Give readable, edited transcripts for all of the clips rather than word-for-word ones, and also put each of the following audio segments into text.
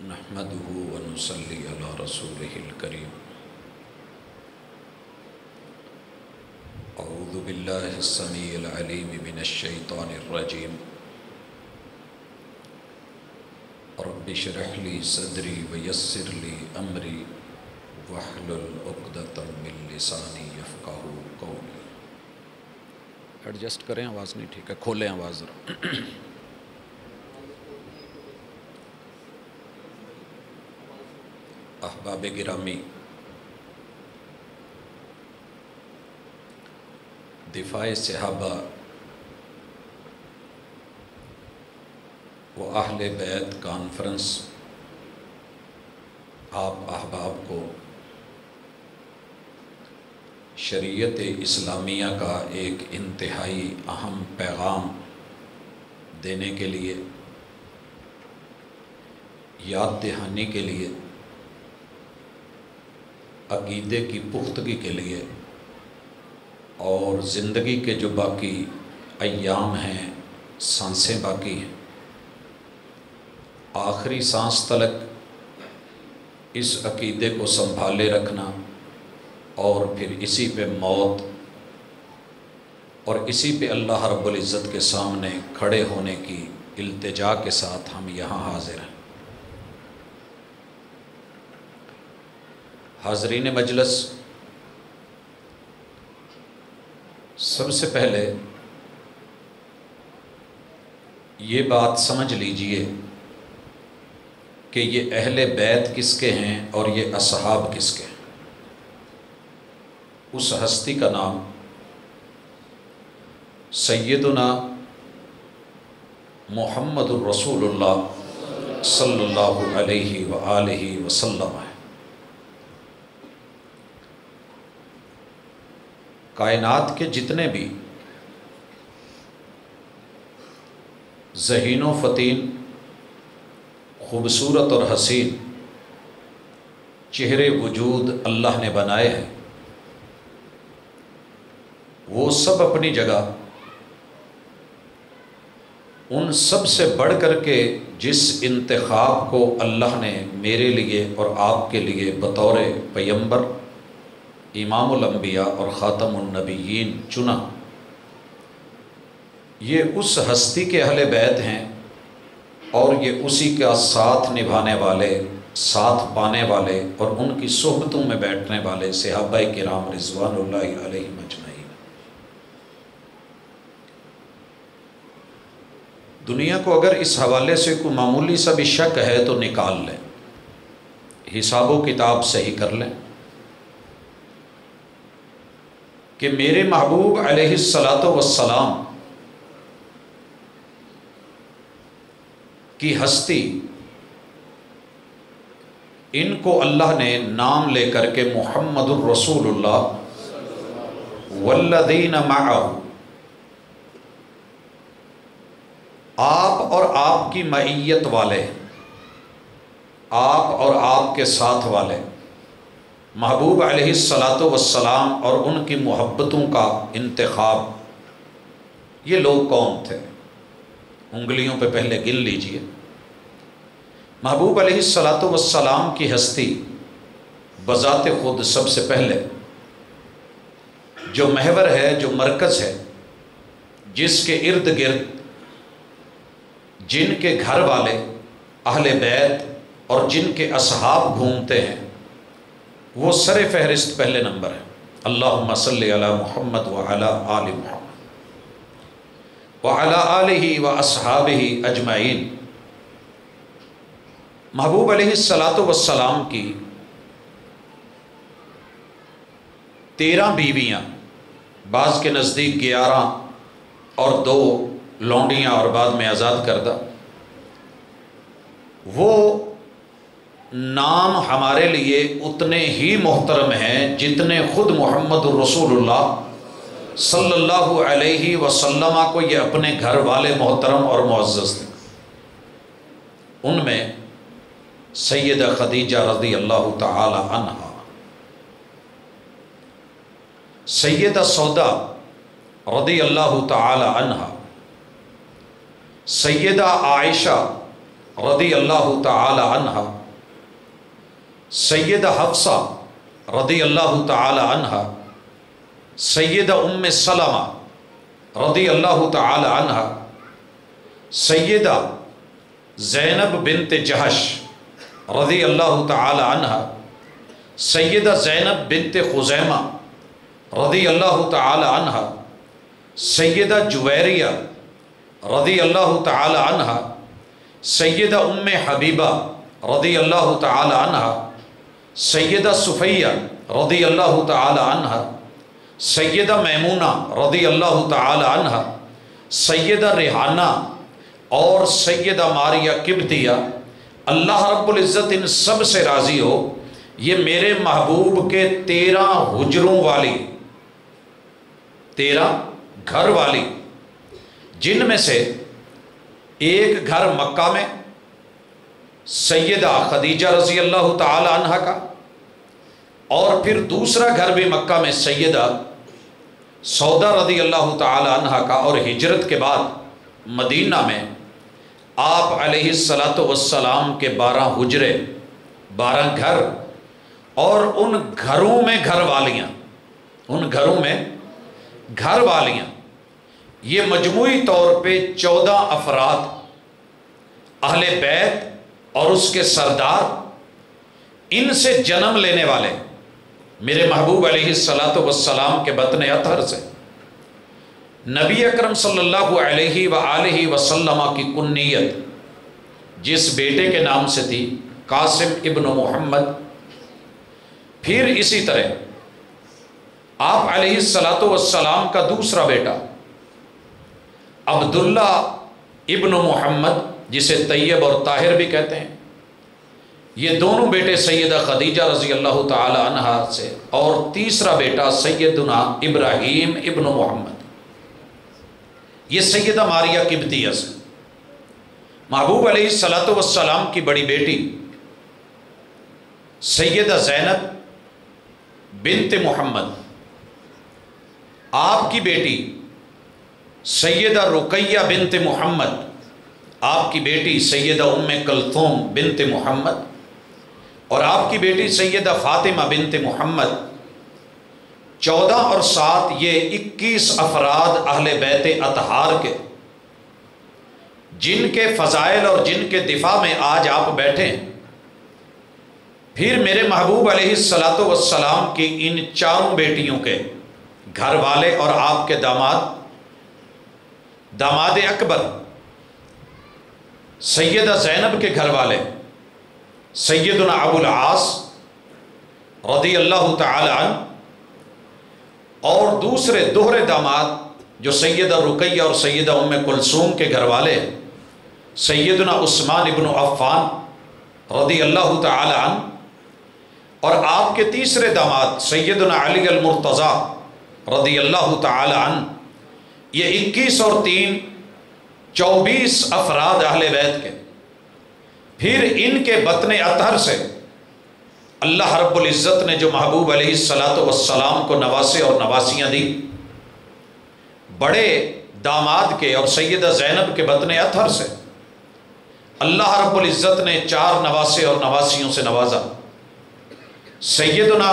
نحمده ونصلي على رسوله الكريم. أعوذ بالله السميع العليم من الشيطان الرجيم. رب اشرح لي صدري ويسر لي أمري واحلل عقدة من لساني يفقهوا قولي. ایڈجسٹ کریں، آواز نہیں ٹھیک ہے، کھولیں آواز ذرا. احباب گرامی، دفاع صحابہ و اہل بیت کانفرنس آپ احباب کو شریعت اسلامیہ کا ایک انتہائی اہم پیغام دینے کے لیے، یاد دہانی کے لیے، عقیدے کی پختگی کے لیے اور زندگی کے جو باقی ایام ہیں، سانسیں باقی ہیں، آخری سانس تلک اس عقیدے کو سنبھالے رکھنا اور پھر اسی پہ موت اور اسی پہ اللہ رب العزت کے سامنے کھڑے ہونے کی التجا کے ساتھ ہم یہاں حاضر ہیں. حاضرین مجلس، سب سے پہلے یہ بات سمجھ لیجئے کہ یہ اہل بیت کس کے ہیں اور یہ اصحاب کس کے ہیں. اس ہستی کا نام سیدنا محمد الرسول اللہ صلی اللہ علیہ وآلہ وسلم ہے. کائنات کے جتنے بھی ذہین و فطین، خوبصورت اور حسین چہرے وجود اللہ نے بنائے ہیں، وہ سب اپنی جگہ ان سب سے بڑھ کر کے جس انتخاب کو اللہ نے میرے لیے اور آپ کے لیے بطور پیغمبر، امام الانبیاء اور خاتم النبیین چنا، یہ اس ہستی کے اہل بیت ہیں اور یہ اسی کا ساتھ نبھانے والے، ساتھ پانے والے اور ان کی صحبتوں میں بیٹھنے والے صحابہ کرام رضوان اللہ علیہم اجمعین. دنیا کو اگر اس حوالے سے کوئی معمولی سا بھی شک ہے تو نکال لیں، حساب و کتاب صحیح کر لیں کہ میرے محبوب علیہ الصلاۃ والسلام کی ہستی، ان کو اللہ نے نام لے کر کے محمد الرسول اللہ والذین معہ، آپ اور آپ کی معیت والے، آپ اور آپ کے ساتھ والے، محبوب علیہ الصلاۃ والسلام اور ان کی محبتوں کا انتخاب. یہ لوگ کون تھے؟ انگلیوں پہ پہلے گن لیجئے. محبوب علیہ الصلاۃ والسلام کی ہستی بذات خود سب سے پہلے جو محور ہے، جو مرکز ہے، جس کے ارد گرد جن کے گھر والے اہل بیت اور جن کے اصحاب گھومتے ہیں، وہ سر فہرست پہلے نمبر ہے. اللہم صلی علی محمد وعلی آل محمد وعلی آلہ واصحابہ اجمعین. محبوب علیہ الصلاۃ والسلام کی 13 بیویاں، بعض کے نزدیک 11 اور 2 لونڈیاں اور بعد میں آزاد کردہ. وہ نام ہمارے لیے اتنے ہی محترم ہیں جتنے خود محمد الرسول اللہ صلی اللہ علیہ وسلم کو یہ اپنے گھر والے محترم اور معزز تھے. ان میں سیدہ خدیجہ رضی اللہ تعالی عنہا، سیدہ سودا رضی اللہ تعالی عنہا، سیدہ عائشہ رضی اللہ تعالی عنہ، سیدہ حفصہ رضی اللہ تعالی عنہ، سیدہ ام سلمہ رضی اللہ تعالی عنہ، سیدہ زینب بنت جہش رضی اللہ تعالی عنہ، سیدہ زینب بنت خزیمہ رضی اللہ تعالی عنہ، سیدہ جویریہ رضی اللہ تعالی عنہ، سیدہ ام حبیبہ رضی اللہ تعالی عنہ، سیدہ صفیہ رضی اللہ تعالی عنہ، سیدہ میمونہ رضی اللہ تعالی عنہ، سیدہ ریحانہ اور سیدہ ماریہ قبطیہ، اللہ رب العزت ان سب سے راضی ہو، یہ میرے محبوب کے 13 حجروں والی، 13 گھر والی، جن میں سے ایک گھر مکہ میں سیدہ خدیجہ رضی اللہ تعالی عنہ کا، اور پھر دوسرا گھر بھی مکہ میں سیدہ سودا رضی اللہ تعالی عنہ کا، اور ہجرت کے بعد مدینہ میں آپ علیہ السلام کے 12 حجرے، 12 گھر، اور ان گھروں میں گھر والیاں، ان گھروں میں گھر والیاں، یہ مجموعی طور پہ 14 افراد اہل بیت اور اس کے سردار، ان سے جنم لینے والے میرے محبوب علیہ السلام کے بطن اطہر سے نبی اکرم صلی اللہ علیہ وآلہ وسلم کی کنیت جس بیٹے کے نام سے تھی قاسم ابن محمد، پھر اسی طرح آپ علیہ السلام کا دوسرا بیٹا عبداللہ ابن محمد، جسے طیب اور طاہر بھی کہتے ہیں، یہ دونوں بیٹے سیدہ خدیجہ رضی اللہ تعالی عنہ سے، اور تیسرا بیٹا سیدنا ابراہیم ابن محمد، یہ سیدہ ماریہ قبطیہ سے۔ محبوب علیہ السلام کی بڑی بیٹی سیدہ زینب بنت محمد، آپ کی بیٹی سیدہ رقیہ بنت محمد، آپ کی بیٹی سیدہ ام کلثوم بنت محمد، اور آپ کی بیٹی سیدہ فاطمہ بنت محمد۔ 14 اور 7 یہ 21 افراد اہل بیت اطہار کے، جن کے فضائل اور جن کے دفاع میں آج آپ بیٹھے۔ پھر میرے محبوب علیہ السلام کی ان 4 بیٹیوں کے گھر والے اور آپ کے داماد اکبر سیدہ زینب کے گھر والے سیدنا ابو العاص رضی اللہ تعالی عنہ، اور دوسرے دوہرے داماد جو سیدہ رقیہ اور سیدہ ام کلثوم کے گھر والے سیدنا عثمان ابن عفان رضی اللہ تعالی عنہ، اور آپ کے تیسرے داماد سیدنا علی المرتضیٰ رضی اللہ تعالی عنہ۔ یہ 21 اور 3 24 افراد اہل بیت کے۔ پھر ان کے بطن اطہر سے اللہ رب العزت نے جو محبوب علیہ السلام کو نواسے اور نواسیاں دی، بڑے داماد کے اور سیدہ زینب کے بطن اطہر سے اللہ رب العزت نے 4 نواسے اور نواسیوں سے نوازا۔ سیدنا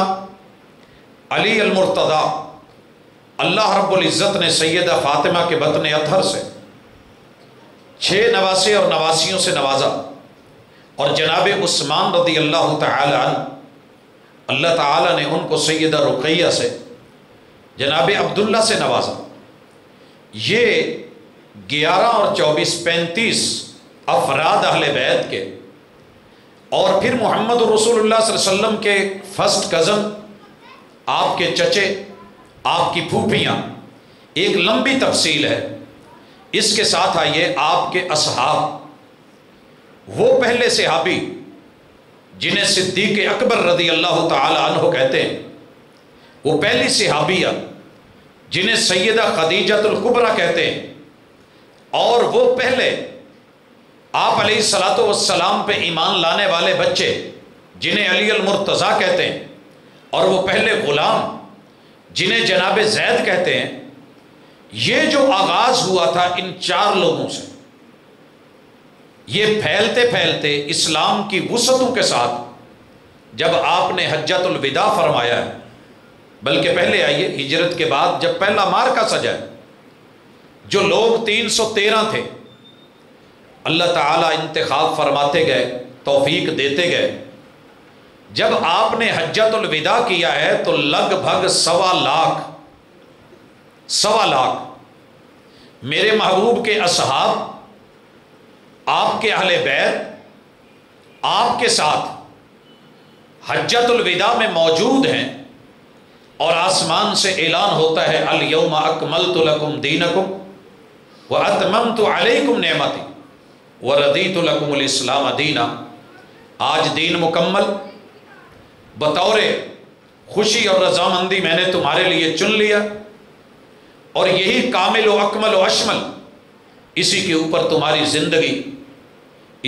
علی المرتضیٰ، اللہ رب العزت نے سیدہ فاطمہ کے بطن اطہر سے 6 نواسے اور نواسیوں سے نوازا، اور جناب عثمان رضی اللہ تعالی عنہ، اللہ تعالیٰ نے ان کو سیدہ رقیہ سے، جناب عبداللہ سے نوازا۔ یہ 11 اور 24 35 افراد اہل بیت کے، اور پھر محمد رسول اللہ صلی اللہ علیہ وسلم کے فرسٹ کزن، آپ کے چچے، آپ کی پھوپھیاں، ایک لمبی تفصیل ہے۔ اس کے ساتھ آئیے آپ کے اصحاب، وہ پہلے صحابی جنہیں صدیق اکبر رضی اللہ تعالی عنہ کہتے ہیں، وہ پہلی صحابیہ جنہیں سیدہ خدیجہ الکبریٰ کہتے ہیں، اور وہ پہلے آپ علیہ السلام پہ ایمان لانے والے بچے جنہیں علی المرتضیٰ کہتے ہیں، اور وہ پہلے غلام جنہیں جناب زید کہتے ہیں۔ یہ جو آغاز ہوا تھا ان 4 لوگوں سے، یہ پھیلتے پھیلتے اسلام کی وسعتوں کے ساتھ جب آپ نے حجۃ الوداع فرمایا ہے، بلکہ پہلے آئیے ہجرت کے بعد جب پہلا مارکا سجا ہے، جو لوگ 313 تھے، اللہ تعالیٰ انتخاب فرماتے گئے، توفیق دیتے گئے. جب آپ نے حجۃ الوداع کیا ہے تو لگ بھگ 1.25 لاکھ میرے محبوب کے اصحاب، آپ کے اہل بیت آپ کے ساتھ حجۃ الوداع میں موجود ہیں، اور آسمان سے اعلان ہوتا ہے الیوم اکملت لکم دینکم واتممت علیکم نعمتی وردیت لکم الاسلام دینا. آج دین مکمل بطور خوشی اور رضامندی میں نے تمہارے لیے چن لیا، اور یہی کامل و اکمل و اشمل، اسی کے اوپر تمہاری زندگی،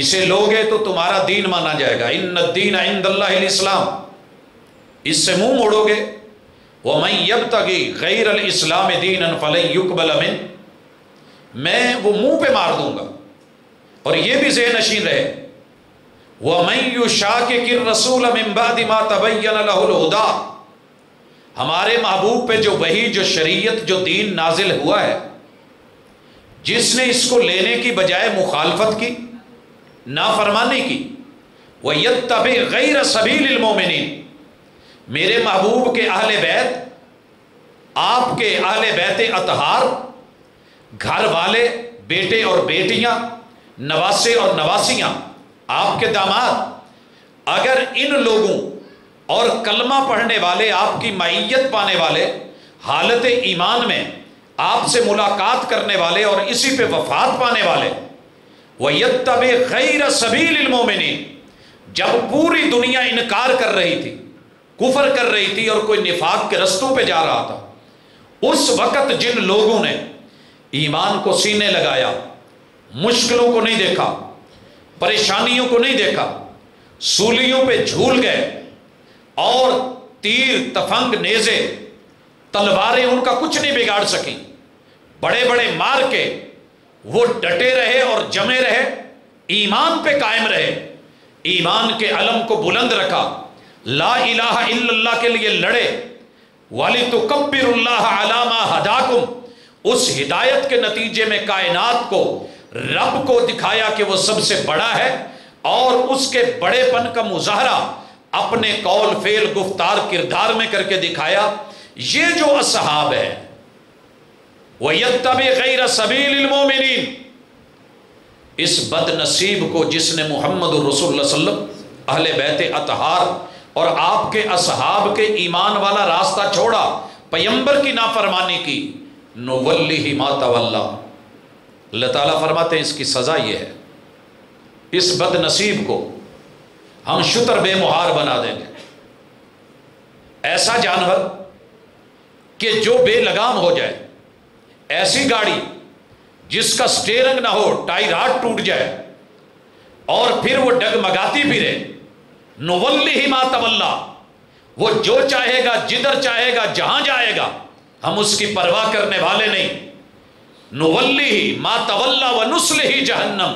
اسے لوگے تو تمہارا دین مانا جائے گا. ان الدین عند اللہ الاسلام، اس سے منہ موڑو گے وَمَن يَبْتَغِ غَيْرَ الْإِسْلَامِ دِينًا فَلَن يُقْبَلَ مِنْهُ، میں وہ منہ پہ مار دوں گا. اور یہ بھی ذہن نشین رہے وَمَن يُشَاقِقِ الرَّسُولَ مِن بَعْدِ مَا تَبَيَّنَ لَهُ الْهُدَىٰ، ہمارے محبوب پہ جو وحی، جو شریعت، جو دین نازل ہوا ہے، جس نے اس کو لینے کی بجائے مخالفت کی، نافرمانی کی، وَيَتَّبِعْ غَيْرَ سَبِيلِ الْمُؤْمِنِينَ، میرے محبوب کے اہل بیت، آپ کے اہل بیت اطہار، گھر والے، بیٹے اور بیٹیاں، نواسے اور نواسیاں، آپ کے داماد، اگر ان لوگوں اور کلمہ پڑھنے والے، آپ کی معیت پانے والے، حالت ایمان میں آپ سے ملاقات کرنے والے اور اسی پہ وفات پانے والے، وَيَتَّبِعْ غَيْرَ سَبِيلِ الْمُؤْمِنِينَ، جب پوری دنیا انکار کر رہی تھی، کفر کر رہی تھی، اور کوئی نفاق کے رستوں پہ جا رہا تھا، اس وقت جن لوگوں نے ایمان کو سینے لگایا، مشکلوں کو نہیں دیکھا، پریشانیوں کو نہیں دیکھا، سولیوں پہ جھول گئے، اور تیر، تفنگ، نیزے، تلواریں ان کا کچھ نہیں بگاڑ سکیں، بڑے بڑے مار کے وہ ڈٹے رہے اور جمے رہے، ایمان پہ قائم رہے، ایمان کے علم کو بلند رکھا، لا الہ الا اللہ کے لیے لڑے، وَلِتُكَبِّرُ اللَّهَ عَلَى مَا هَدَاكُمْ، اس ہدایت کے نتیجے میں کائنات کو، رب کو دکھایا کہ وہ سب سے بڑا ہے، اور اس کے بڑے پن کا مظاہرہ اپنے قول، فعل، گفتار، کردار میں کر کے دکھایا. یہ جو اصحاب ہے وَيَتَّبِعْ غَيْرَ سَبِيلِ الْمُؤْمِنِينَ، اس بد نصیب کو جس نے محمد رسول اللہ صلی اللہ علیہ وسلم، اہل بیت اطہار اور آپ کے اصحاب کے ایمان والا راستہ چھوڑا، پیغمبر کی نافرمانی کی، نُوَلِّهِ مَا تَوَلَّىٰ، اللہ تعالیٰ فرماتے ہیں اس کی سزا یہ ہے، اس بد نصیب کو ہم شتر بے مہار بنا دیں گے. ایسا جانور کہ جو بے لگام ہو جائے، ایسی گاڑی جس کا سٹیرنگ نہ ہو، ٹائر ہاتھ ٹوٹ جائے اور پھر وہ ڈگمگاتی پھرے، نُوَلِّهِ مَا تَوَلَّىٰ، وہ جو چاہے گا، جدھر چاہے گا، جہاں جائے گا، ہم اس کی پرواہ کرنے والے نہیں. نُوَلِّهِ مَا تَوَلَّىٰ وَنُصْلِهِ جَهَنَّمَ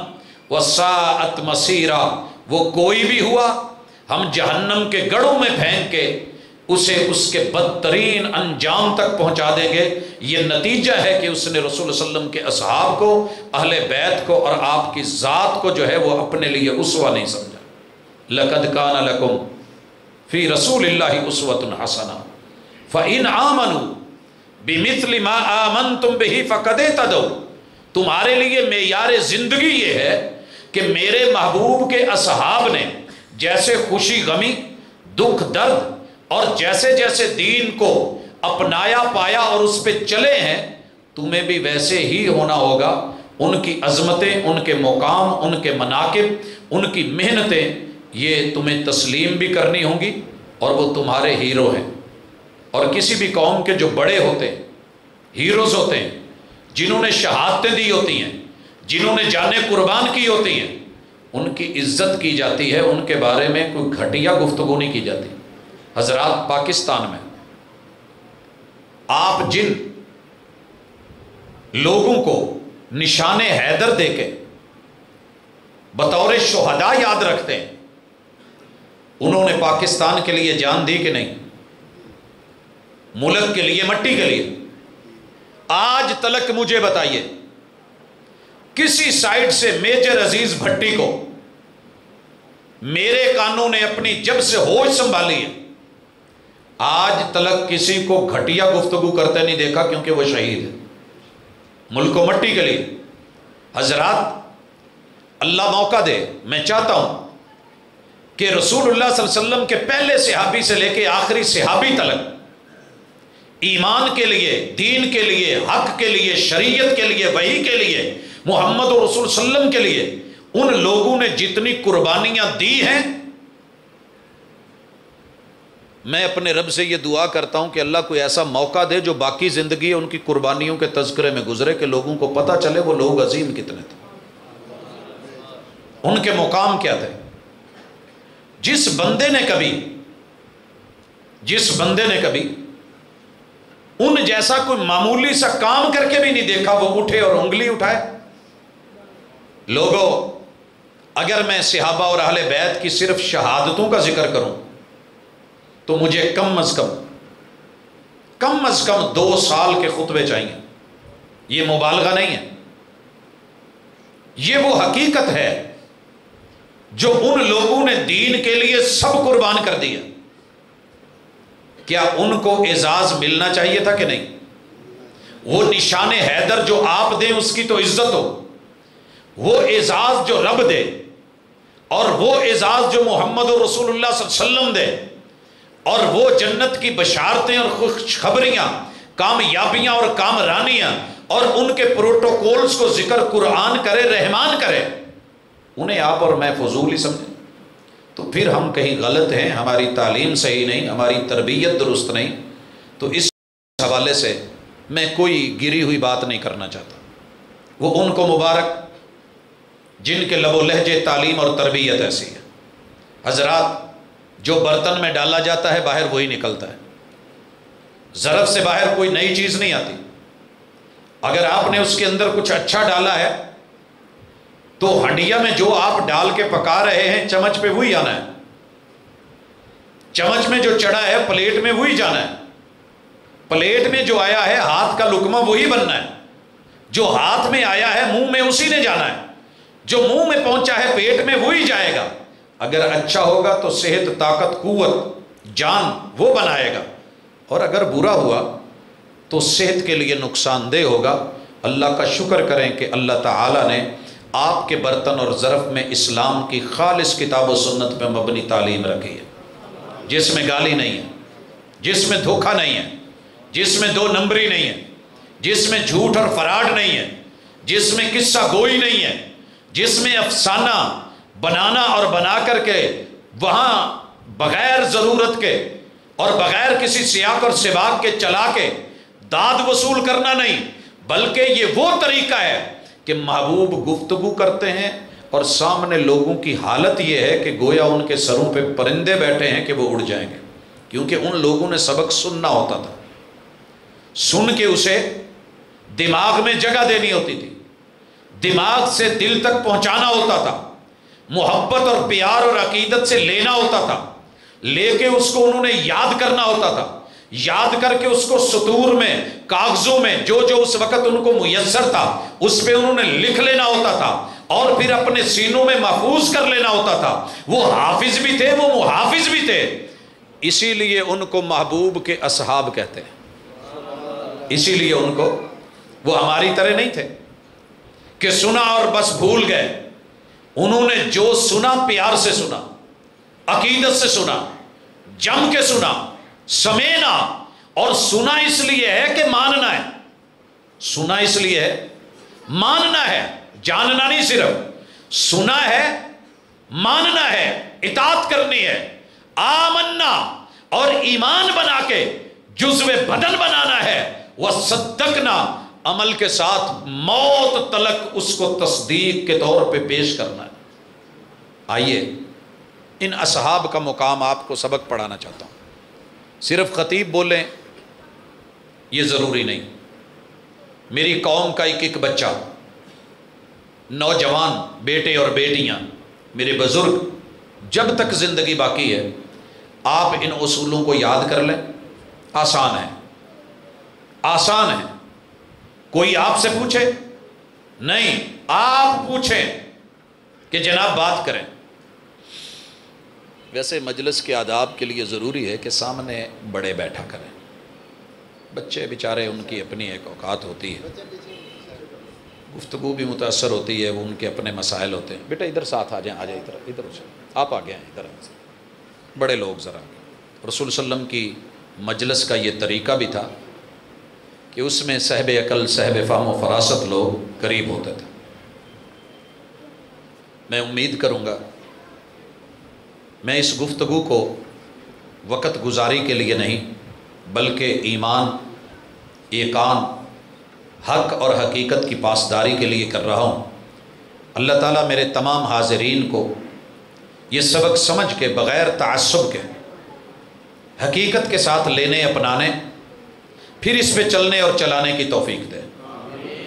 وَسَاءَتْ مَصِيرًا، وہ کوئی بھی ہوا ہم جہنم کے گڑھوں میں پھینک کے اسے اس کے بدترین انجام تک پہنچا دیں گے. یہ نتیجہ ہے کہ اس نے رسول اللہ صلی اللہ علیہ وسلم کے اصحاب کو، اہل بیت کو اور آپ کی ذات کو جو ہے وہ اپنے لیے اسوہ نہیں سمجھا. لَقَدْ كَانَ لَكُمْ فِي رَسُولِ اللَّهِ أُسْوَةٌ حَسَنَةٌ فَإِنْ آمَنُوا بِمِثْلِ مَا آمَنْتُمْ بِهِ فَقَدْ اهْتَدَوْا، تمہارے لیے معیار زندگی یہ ہے کہ میرے محبوب کے اصحاب نے جیسے خوشی غمی، دکھ درد، اور جیسے جیسے دین کو اپنایا، پایا اور اس پہ چلے ہیں، تمہیں بھی ویسے ہی ہونا ہوگا. ان کی عظمتیں، ان کے مقام، ان کے مناقب، ان کی محنتیں، یہ تمہیں تسلیم بھی کرنی ہوں گی، اور وہ تمہارے ہیرو ہیں. اور کسی بھی قوم کے جو بڑے ہوتے ہیں، ہیروز ہوتے ہیں، جنہوں نے شہادتیں دی ہوتی ہیں، جنہوں نے جانیں قربان کی ہوتی ہیں، ان کی عزت کی جاتی ہے، ان کے بارے میں کوئی گھٹیا گفتگو نہیں کی جاتی. حضرات، پاکستان میں آپ جن لوگوں کو نشان حیدر دے کے بطور شہداء یاد رکھتے ہیں. انہوں نے پاکستان کے لیے جان دی کہ نہیں؟ ملک کے لیے، مٹی کے لیے. آج تلک مجھے بتائیے کسی سائڈ سے میجر عزیز بھٹی کو میرے کانوں نے اپنی جب سے ہوش سنبھالی ہے آج تلک کسی کو گھٹیا گفتگو کرتے نہیں دیکھا، کیونکہ وہ شہید ہے ملک و مٹی کے لیے. حضرات اللہ موقع دے، میں چاہتا ہوں کہ رسول اللہ صلی اللہ علیہ وسلم کے پہلے صحابی سے لے کے آخری صحابی تلک ایمان کے لیے، دین کے لیے، حق کے لیے، شریعت کے لیے، وحی کے لیے، محمد و رسول صلی اللہ علیہ وسلم کے لیے ان لوگوں نے جتنی قربانیاں دی ہیں، میں اپنے رب سے یہ دعا کرتا ہوں کہ اللہ کوئی ایسا موقع دے جو باقی زندگی ان کی قربانیوں کے تذکرے میں گزرے کہ لوگوں کو پتہ چلے وہ لوگ عظیم کتنے تھے، ان کے مقام کیا تھے. جس بندے نے کبھی ان جیسا کوئی معمولی سا کام کر کے بھی نہیں دیکھا، وہ اٹھے اور انگلی اٹھائے. لوگوں، اگر میں صحابہ اور اہل بیت کی صرف شہادتوں کا ذکر کروں تو مجھے کم از کم 2 سال کے خطبے چاہیے. یہ مبالغہ نہیں ہے، یہ وہ حقیقت ہے جو ان لوگوں نے دین کے لیے سب قربان کر دیا. کیا ان کو اعزاز ملنا چاہیے تھا کہ نہیں؟ وہ نشان حیدر جو آپ دیں اس کی تو عزت ہو، وہ اعزاز جو رب دے اور وہ اعزاز جو محمد رسول اللہ صلی اللہ علیہ وسلم دے اور وہ جنت کی بشارتیں اور خوشخبریاں، کامیابیاں اور کامرانیاں اور ان کے پروٹوکولز کو ذکر قرآن کرے، رحمان کرے، انہیں آپ اور میں فضول ہی سمجھیں تو پھر ہم کہیں غلط ہیں، ہماری تعلیم صحیح نہیں، ہماری تربیت درست نہیں. تو اس حوالے سے میں کوئی گری ہوئی بات نہیں کرنا چاہتا. وہ ان کو مبارک جن کے لب و لہجے، تعلیم اور تربیت ایسی ہے. حضرات، جو برتن میں ڈالا جاتا ہے باہر وہی نکلتا ہے، ظرف سے باہر کوئی نئی چیز نہیں آتی. اگر آپ نے اس کے اندر کچھ اچھا ڈالا ہے تو ہنڈیا میں جو آپ ڈال کے پکا رہے ہیں چمچ پہ وہی آنا ہے، چمچ میں جو چڑھا ہے پلیٹ میں وہی جانا ہے، پلیٹ میں جو آیا ہے ہاتھ کا لقمہ وہی بننا ہے، جو ہاتھ میں آیا ہے منہ میں اسی نے جانا ہے، جو منہ میں پہنچا ہے پیٹ میں وہی جائے گا. اگر اچھا ہوگا تو صحت، طاقت، قوت، جان وہ بنائے گا، اور اگر برا ہوا تو صحت کے لیے نقصان دہ ہوگا. اللہ کا شکر کریں کہ اللہ تعالیٰ نے آپ کے برتن اور ظرف میں اسلام کی خالص کتاب و سنت پہ مبنی تعلیم رکھی ہے، جس میں گالی نہیں ہے، جس میں دھوکہ نہیں ہے، جس میں 2 نمبری نہیں ہے، جس میں جھوٹ اور فراڈ نہیں ہے، جس میں قصہ گوئی نہیں ہے، جس میں افسانہ بنانا اور بنا کر کے وہاں بغیر ضرورت کے اور بغیر کسی سیاق اور سباق کے چلا کے داد وصول کرنا نہیں، بلکہ یہ وہ طریقہ ہے کہ محبوب گفتگو کرتے ہیں اور سامنے لوگوں کی حالت یہ ہے کہ گویا ان کے سروں پہ پرندے بیٹھے ہیں کہ وہ اڑ جائیں گے، کیونکہ ان لوگوں نے سبق سننا ہوتا تھا، سن کے اسے دماغ میں جگہ دینی ہوتی تھی، دماغ سے دل تک پہنچانا ہوتا تھا، محبت اور پیار اور عقیدت سے لینا ہوتا تھا، لے کے اس کو انہوں نے یاد کرنا ہوتا تھا، یاد کر کے اس کو سطور میں، کاغذوں میں جو اس وقت ان کو میسر تھا اس پہ انہوں نے لکھ لینا ہوتا تھا اور پھر اپنے سینوں میں محفوظ کر لینا ہوتا تھا. وہ حافظ بھی تھے، وہ محافظ بھی تھے، اسی لیے ان کو محبوب کے اصحاب کہتے ہیں. اسی لیے ان کو، وہ ہماری طرح نہیں تھے کہ سنا اور بس بھول گئے. انہوں نے جو سنا پیار سے سنا، عقیدت سے سنا، جم کے سنا، سمینا. اور سنا اس لیے ہے کہ ماننا ہے، سنا اس لیے ہے ماننا ہے، جاننا نہیں، صرف سنا ہے، ماننا ہے، اطاعت کرنی ہے، آمنا اور ایمان بنا کے جزو بدن بنانا ہے، وصدقنا عمل کے ساتھ موت تلک اس کو تصدیق کے طور پہ پیش کرنا ہے. آئیے ان اصحاب کا مقام آپ کو سبق پڑھانا چاہتا ہوں. صرف خطیب بولیں یہ ضروری نہیں. میری قوم کا ایک بچہ نوجوان بیٹے اور بیٹیاں، میرے بزرگ، جب تک زندگی باقی ہے آپ ان اصولوں کو یاد کر لیں. آسان ہے، آسان ہے. کوئی آپ سے پوچھے نہیں، آپ پوچھیں کہ جناب بات کریں. ویسے مجلس کے آداب کے لیے ضروری ہے کہ سامنے بڑے بیٹھا کریں. بچے بیچارے ان کی اپنی ایک اوقات ہوتی ہے، گفتگو بھی متاثر ہوتی ہے، وہ ان کے اپنے مسائل ہوتے ہیں. بیٹا ادھر ساتھ آ جائیں، آ جائیں ادھر ہو جائیں، آپ آگے ہیں ادھر. بڑے لوگ ذرا، رسول صلی اللہ علیہ وسلم کی مجلس کا یہ طریقہ بھی تھا کہ اس میں صاحب عقل، صاحب فہم و فراست لوگ قریب ہوتے تھے. میں امید کروں گا میں اس گفتگو کو وقت گزاری کے لیے نہیں بلکہ ایمان، یقین، حق اور حقیقت کی پاسداری کے لیے کر رہا ہوں. اللہ تعالیٰ میرے تمام حاضرین کو یہ سبق سمجھ کے بغیر تعصب کے حقیقت کے ساتھ لینے، اپنانے، پھر اس پہ چلنے اور چلانے کی توفیق دے.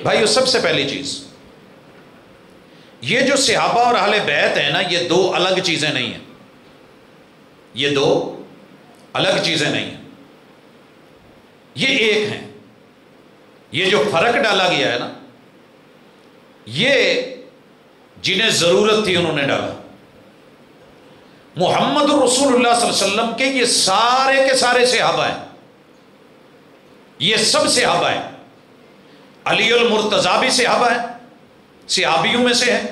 بھائیو، سب سے پہلی چیز یہ جو صحابہ اور اہل بیت ہیں نا، یہ دو الگ چیزیں نہیں ہیں. یہ دو الگ چیزیں نہیں ہیں، یہ ایک ہیں. یہ جو فرق ڈالا گیا ہے نا، یہ جنہیں ضرورت تھی انہوں نے ڈالا. محمد رسول اللہ صلی اللہ علیہ وسلم کے یہ سارے کے سارے صحابہ ہیں، یہ سب صحابہ ہیں. علی المرتضیٰ بھی صحابہ ہیں، صحابیوں میں سے ہیں،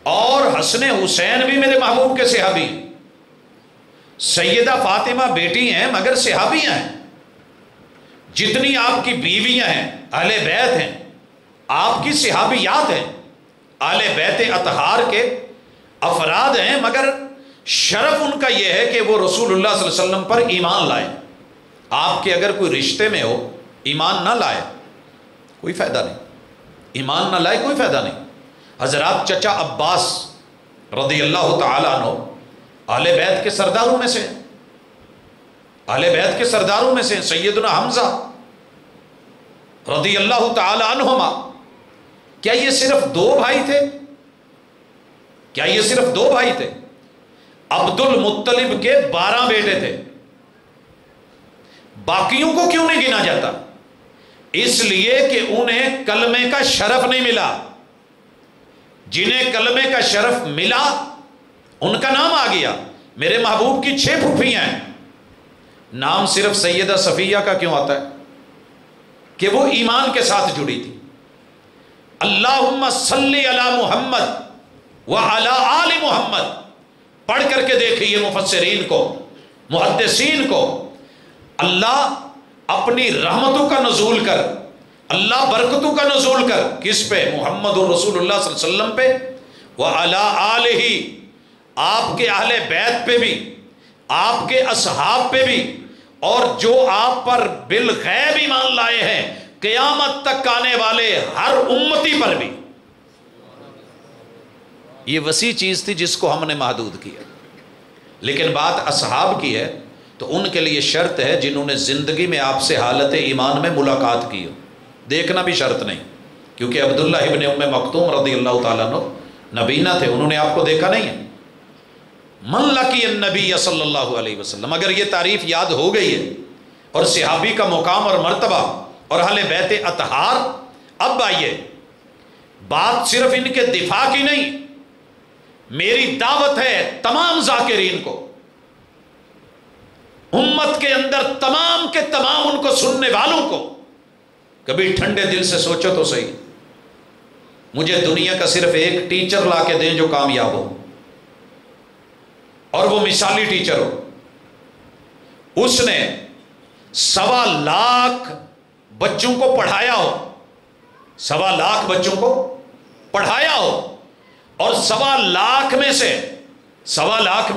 اور حسن حسین بھی میرے محبوب کے صحابی ہیں. سیدہ فاطمہ بیٹی ہیں مگر صحابیاں ہیں. جتنی آپ کی بیویاں ہیں اہل بیت ہیں، آپ کی صحابیات ہیں، اہل بیت اطہار کے افراد ہیں، مگر شرف ان کا یہ ہے کہ وہ رسول اللہ صلی اللہ علیہ وسلم پر ایمان لائے. آپ کے اگر کوئی رشتے میں ہو ایمان نہ لائے کوئی فائدہ نہیں، ایمان نہ لائے کوئی فائدہ نہیں. حضرات چچا عباس رضی اللہ تعالیٰ عنہ اہل بیت کے سرداروں میں سے ہیں، اہل بیت کے سرداروں میں سے ہیں. سیدنا حمزہ رضی اللہ تعالیٰ عنہما، کیا یہ صرف دو بھائی تھے؟ کیا یہ صرف دو بھائی تھے؟ عبد المطلب کے 12 بیٹے تھے. باقیوں کو کیوں نہیں گنا جاتا؟ اس لیے کہ انہیں کلمے کا شرف نہیں ملا. جنہیں کلمے کا شرف ملا ان کا نام آ گیا. میرے محبوب کی 6 پھوپھیاں ہیں، نام صرف سیدہ صفیہ کا کیوں آتا ہے؟ کہ وہ ایمان کے ساتھ جڑی تھی. اللہم صلی علی محمد وعلی آل محمد پڑھ کر کے دیکھیے مفسرین کو، محدثین کو. اللہ اپنی رحمتوں کا نزول کر، اللہ برکتوں کا نزول کر کس پہ؟ محمد رسول اللہ صلی اللہ علیہ وسلم پہ، وعلی آلہ، آپ کے اہل بیت پہ بھی، آپ کے اصحاب پہ بھی، اور جو آپ پر بالغیب ایمان لائے ہیں قیامت تک آنے والے ہر امتی پر بھی. یہ وسیع چیز تھی جس کو ہم نے محدود کیا. لیکن بات اصحاب کی ہے تو ان کے لیے شرط ہے جنہوں نے زندگی میں آپ سے حالت ایمان میں ملاقات کی ہو. دیکھنا بھی شرط نہیں، کیونکہ عبداللہ ابن ام مکتوم رضی اللہ تعالیٰ عنہ نبینا تھے، انہوں نے آپ کو دیکھا نہیں ہے. من لقی النبی صلی اللہ علیہ وسلم، اگر یہ تعریف یاد ہو گئی ہے اور صحابی کا مقام اور مرتبہ اور اہل بیت اطہار، اب آئیے بات صرف ان کے دفاع کی نہیں، میری دعوت ہے تمام ذاکرین کو، امت کے اندر تمام کے تمام ان کو سننے والوں کو. کبھی ٹھنڈے دل سے سوچو تو صحیح، مجھے دنیا کا صرف ایک ٹیچر لا کے دیں جو کامیاب ہو، اور وہ مثالی ٹیچر ہو. اس نے 1.25 لاکھ بچوں کو پڑھایا ہو، 1.25 لاکھ بچوں کو پڑھایا ہو، اور 1.25 لاکھ میں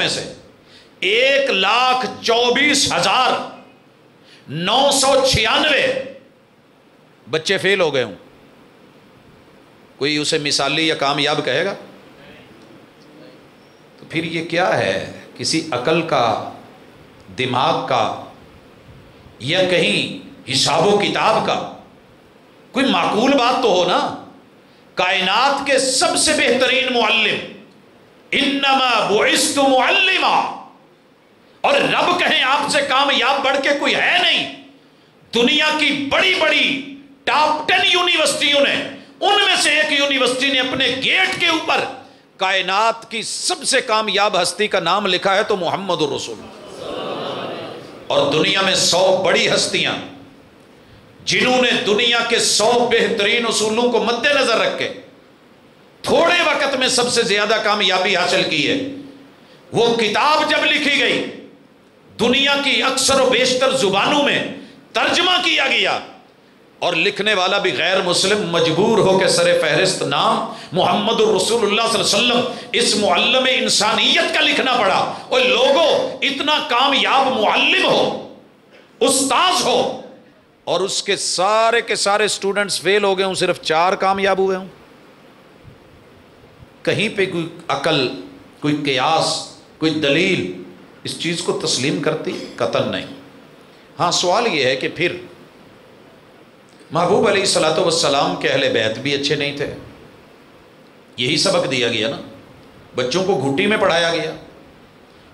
سے 1,24,996 بچے فیل ہو گئے ہوں. کوئی اسے مثالی یا کامیاب کہے گا؟ تو پھر یہ کیا ہے؟ کسی عقل کا، دماغ کا، یا کہیں حساب و کتاب کا کوئی معقول بات تو ہو نا. کائنات کے سب سے بہترین معلم، انما بعثت معلما، اور رب کہیں آپ سے کامیاب بڑھ کے کوئی ہے نہیں۔ دنیا کی بڑی بڑی ٹاپ 10 یونیورسٹیوں نے، ان میں سے ایک یونیورسٹی نے اپنے گیٹ کے اوپر کائنات کی سب سے کامیاب ہستی کا نام لکھا ہے تو محمد الرسول۔ اور دنیا میں 100 بڑی ہستیاں جنہوں نے دنیا کے 100 بہترین اصولوں کو مد نظر رکھ کے تھوڑے وقت میں سب سے زیادہ کامیابی حاصل کی ہے، وہ کتاب جب لکھی گئی دنیا کی اکثر و بیشتر زبانوں میں ترجمہ کیا گیا، اور لکھنے والا بھی غیر مسلم مجبور ہو کے سر فہرست نام محمد الرسول اللہ صلی اللہ علیہ وسلم اس معلم انسانیت کا لکھنا پڑا۔ اور لوگوں، اتنا کامیاب معلم ہو، استاذ ہو، اور اس کے سارے سٹوڈنٹس فیل ہو گئے ہوں، صرف 4 کامیاب ہوئے ہوں، کہیں پہ کوئی عقل، کوئی قیاس، کوئی دلیل اس چیز کو تسلیم کرتی؟ قطعاً نہیں۔ ہاں، سوال یہ ہے کہ پھر محبوب علیہ الصلوۃ والسلام کے اہل بیت بھی اچھے نہیں تھے؟ یہی سبق دیا گیا نا، بچوں کو گھٹی میں پڑھایا گیا،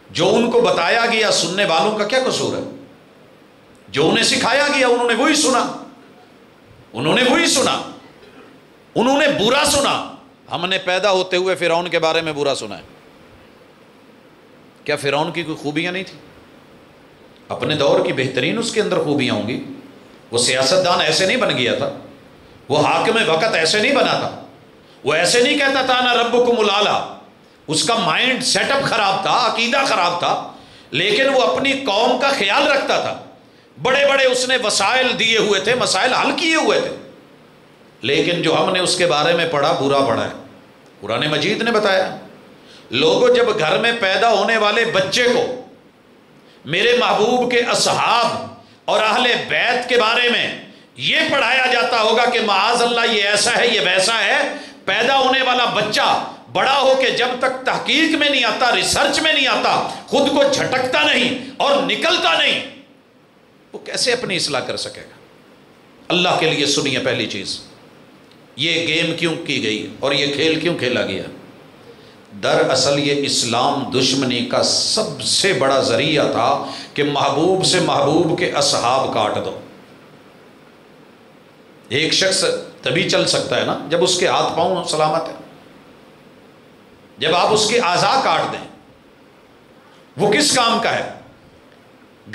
جو ان کو بتایا گیا سننے والوں کا کیا قصور ہے؟ جو انہیں سکھایا گیا انہوں نے وہی سنا، انہوں نے برا سنا۔ ہم نے پیدا ہوتے ہوئے فرعون کے بارے میں برا سنا ہے، کیا فرعون کی کوئی خوبیاں نہیں تھی؟ اپنے دور کی بہترین اس کے اندر خوبیاں ہوں گی۔ وہ سیاستدان ایسے نہیں بن گیا تھا، وہ حاکم وقت ایسے نہیں بنا تھا، وہ ایسے نہیں کہتا تھا انا ربکم الاعلی۔ اس کا مائنڈ سیٹ اپ خراب تھا، عقیدہ خراب تھا، لیکن وہ اپنی قوم کا خیال رکھتا تھا۔ بڑے بڑے اس نے وسائل دیے ہوئے تھے، مسائل حل کیے ہوئے تھے، لیکن جو ہم نے اس کے بارے میں پڑھا برا پڑھا ہے۔ قرآن مجید نے بتایا، لوگوں جب گھر میں پیدا ہونے والے بچے کو میرے محبوب کے اصحاب اور اہل بیت کے بارے میں یہ پڑھایا جاتا ہوگا کہ معاذ اللہ یہ ایسا ہے، یہ ویسا ہے، پیدا ہونے والا بچہ بڑا ہو کے جب تک تحقیق میں نہیں آتا، ریسرچ میں نہیں آتا، خود کو جھٹکتا نہیں اور نکلتا نہیں، وہ کیسے اپنی اصلاح کر سکے گا؟ اللہ کے لیے سنیے، پہلی چیز یہ گیم کیوں کی گئی اور یہ کھیل کیوں کھیلا گیا؟ دراصل یہ اسلام دشمنی کا سب سے بڑا ذریعہ تھا کہ محبوب سے محبوب کے اصحاب کاٹ دو۔ ایک شخص تبھی چل سکتا ہے نا جب اس کے ہاتھ پاؤں سلامت ہے۔ جب آپ اس کے اعضاء کاٹ دیں، وہ کس کام کا ہے؟